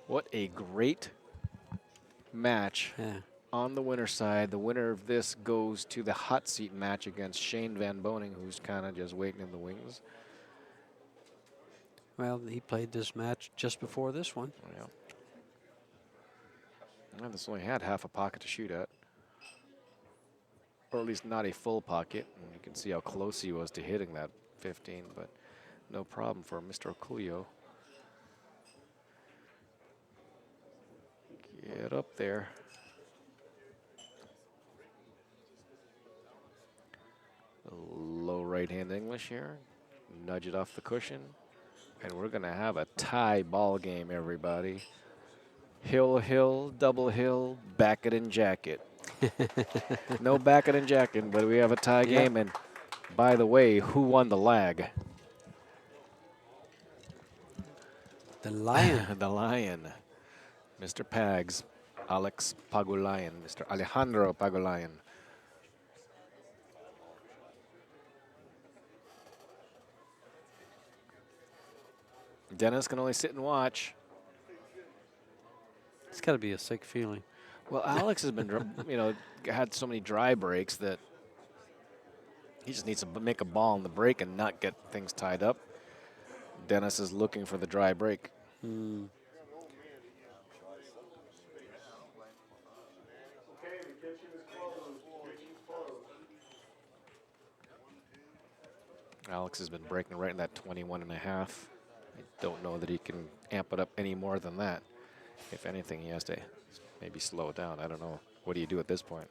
Speaker 2: What a great match on the winner's side. The winner of this goes to the hot seat match against Shane Van Boning, who's kind of just waiting in the wings.
Speaker 3: Well, he played this match just before this one.
Speaker 2: Yeah. And this only had half a pocket to shoot at. Or at least not a full pocket. And you can see how close he was to hitting that 15, but no problem for Mr. Orcollo. Get up there. Low right hand English here. Nudge it off the cushion. And we're going to have a tie ball game, everybody. Hill, hill, double hill, back it and jacket. No back it and jacket, but we have a tie game. And by the way, who won the lag?
Speaker 3: The Lion.
Speaker 2: The Lion. Mr. Pags, Alex Pagulayan, Mr. Alejandro Pagulayan. Dennis can only sit and watch.
Speaker 3: It's got to be a sick feeling.
Speaker 2: Well, Alex has been, had so many dry breaks that he just needs to make a ball in the break and not get things tied up. Dennis is looking for the dry break. Alex has been breaking right in that 21.5. I don't know that he can amp it up any more than that. If anything, he has to maybe slow it down. I don't know. What do you do at this point?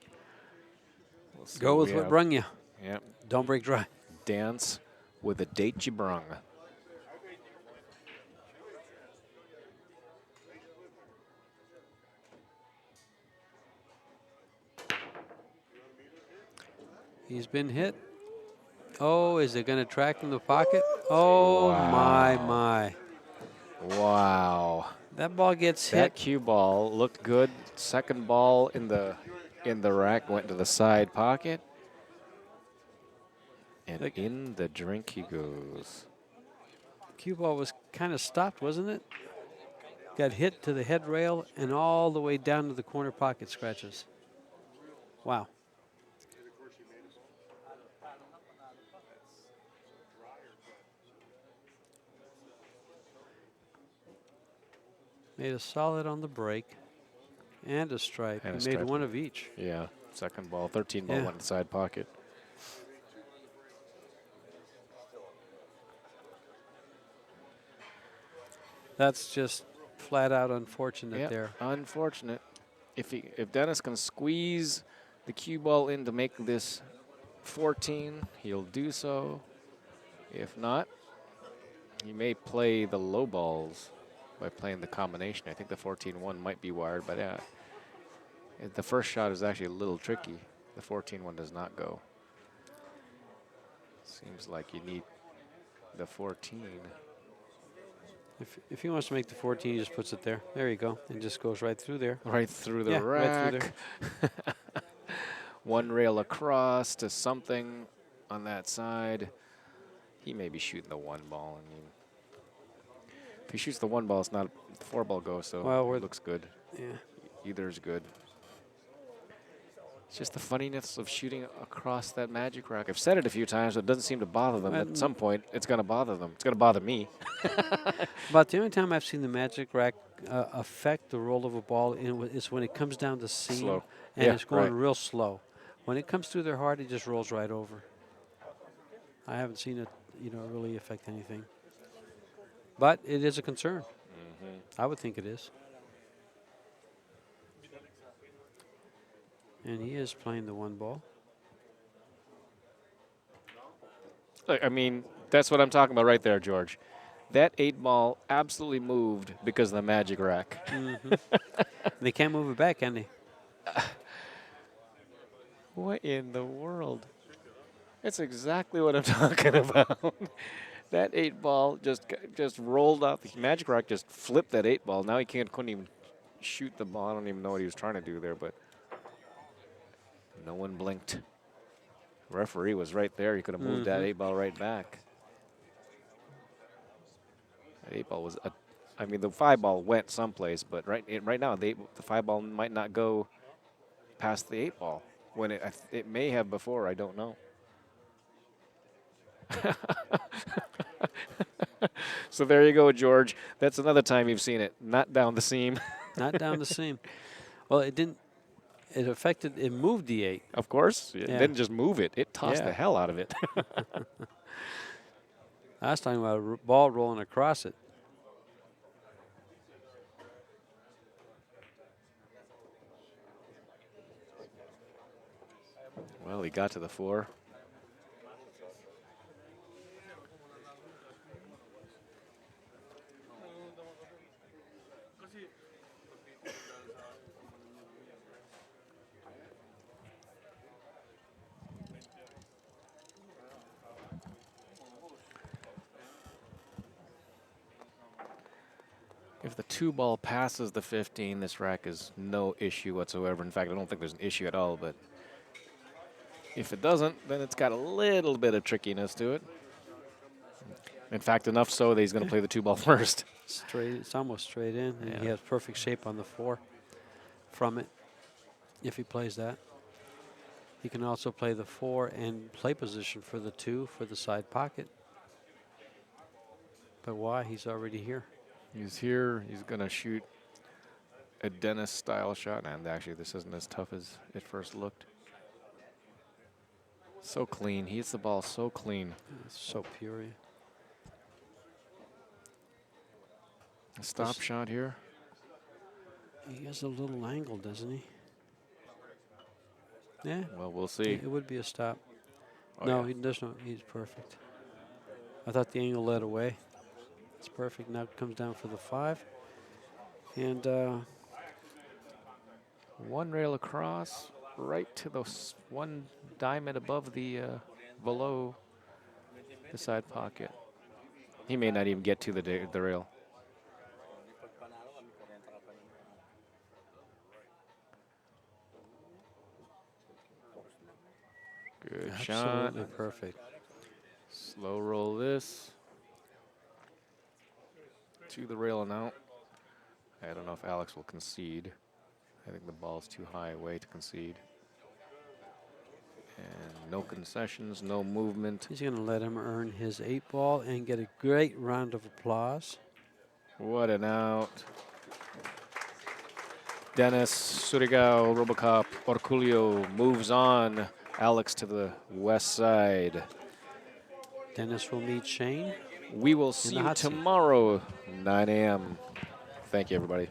Speaker 2: We'll see
Speaker 3: Go with
Speaker 2: we
Speaker 3: what
Speaker 2: have.
Speaker 3: brung you.
Speaker 2: Yep.
Speaker 3: Don't break dry.
Speaker 2: Dance with the date you brung.
Speaker 3: He's been hit. Oh, is it going to track in the pocket? Oh, my,
Speaker 2: Wow.
Speaker 3: my.
Speaker 2: Wow.
Speaker 3: That ball gets
Speaker 2: That
Speaker 3: hit.
Speaker 2: cue ball looked good. Second ball in the rack went to the side pocket. And
Speaker 3: Like-
Speaker 2: in the drink he goes.
Speaker 3: Cue ball was kind of stopped, wasn't it? Got hit to the head rail and all the way down to the corner pocket scratches. Wow. Made a solid on the break and a stripe.
Speaker 2: And a
Speaker 3: He made
Speaker 2: stripe.
Speaker 3: one of each.
Speaker 2: Yeah. Second ball, 13 ball
Speaker 3: Yeah.
Speaker 2: went in the side pocket.
Speaker 3: That's just flat out unfortunate
Speaker 2: Yep,
Speaker 3: there.
Speaker 2: unfortunate. If Dennis can squeeze the cue ball in to make this 14, he'll do so. If not, he may play the low balls by playing the combination. I think the 14-1 might be wired, but the first shot is actually a little tricky. The 14-1 does not go. Seems like you need the 14.
Speaker 3: If he wants to make the 14, he just puts it there. There you go. And just goes right through there.
Speaker 2: Right through the
Speaker 3: Yeah,
Speaker 2: rack.
Speaker 3: right through
Speaker 2: One rail across to something on that side. He may be shooting the one ball. I mean, if he shoots the one ball, it's not the four ball goes, so
Speaker 3: Well,
Speaker 2: it looks good.
Speaker 3: Yeah.
Speaker 2: Either is good. It's just the funniness of shooting across that magic rack. I've said it a few times, but it doesn't seem to bother them. At some point, it's going to bother them. It's going to bother me.
Speaker 3: About the only time I've seen the magic rack affect the roll of a ball is when it comes down the seam
Speaker 2: Slow.
Speaker 3: and
Speaker 2: Yeah,
Speaker 3: it's going
Speaker 2: right.
Speaker 3: real slow. When it comes through their heart, it just rolls right over. I haven't seen it, really affect anything. But it is a concern. I would think it is. And he is playing the one ball.
Speaker 2: Look, I mean, that's what I'm talking about right there, George. That 8 ball absolutely moved because of the magic rack.
Speaker 3: They can't move it back, can they?
Speaker 2: What in the world? That's exactly what I'm talking about. That 8 ball just rolled off. The magic rack just flipped that 8 ball. Now he couldn't even shoot the ball. I don't even know what he was trying to do there, but no one blinked. Referee was right there. He could have moved that 8 ball right back. That 8 ball was, I mean, the 5 ball went someplace, but right now the 5 ball might not go past the 8 ball. When it may have before, I don't know. So there you go, George. That's another time you've seen it. Not down the seam.
Speaker 3: Not down the seam. Well, it didn't. It moved the 8.
Speaker 2: Of course. It didn't just move it. It tossed the hell out of it.
Speaker 3: I was talking about a ball rolling across it.
Speaker 2: Well, he got to the 4. If the 2 ball passes the 15, this rack is no issue whatsoever. In fact, I don't think there's an issue at all, but if it doesn't, then it's got a little bit of trickiness to it. In fact, enough so that he's going to play the 2 ball first.
Speaker 3: Straight, it's almost straight in, and he has perfect shape on the 4 from it, if he plays that. He can also play the 4 and play position for the 2 for the side pocket. But why? He's already here.
Speaker 2: He's here. He's going to shoot a Dennis-style shot. And actually, this isn't as tough as it first looked. So clean. He hits the ball so clean.
Speaker 3: So pure.
Speaker 2: A stop shot here.
Speaker 3: He has a little angle, doesn't he? Yeah.
Speaker 2: Well, we'll see.
Speaker 3: It would be a stop.
Speaker 2: Oh,
Speaker 3: no,
Speaker 2: yeah.
Speaker 3: he doesn't. He's perfect. I thought the angle led away. It's perfect. Now it comes down for the 5. And
Speaker 2: one rail across, right to the one diamond above the below the side pocket. He may not even get to the rail. Good shot.
Speaker 3: absolutely perfect.
Speaker 2: Slow roll this to the rail and out. I don't know if Alex will concede. I think the ball's too high away to concede. And no concessions, no movement.
Speaker 3: He's going to let him earn his 8 ball and get a great round of applause.
Speaker 2: What an out. Dennis, Surigao, Robocop, Orcollo moves on. Alex to the west side.
Speaker 3: Dennis will meet Shane.
Speaker 2: We will see
Speaker 3: the
Speaker 2: you
Speaker 3: hot seat.
Speaker 2: tomorrow, 9 a.m. Thank you, everybody.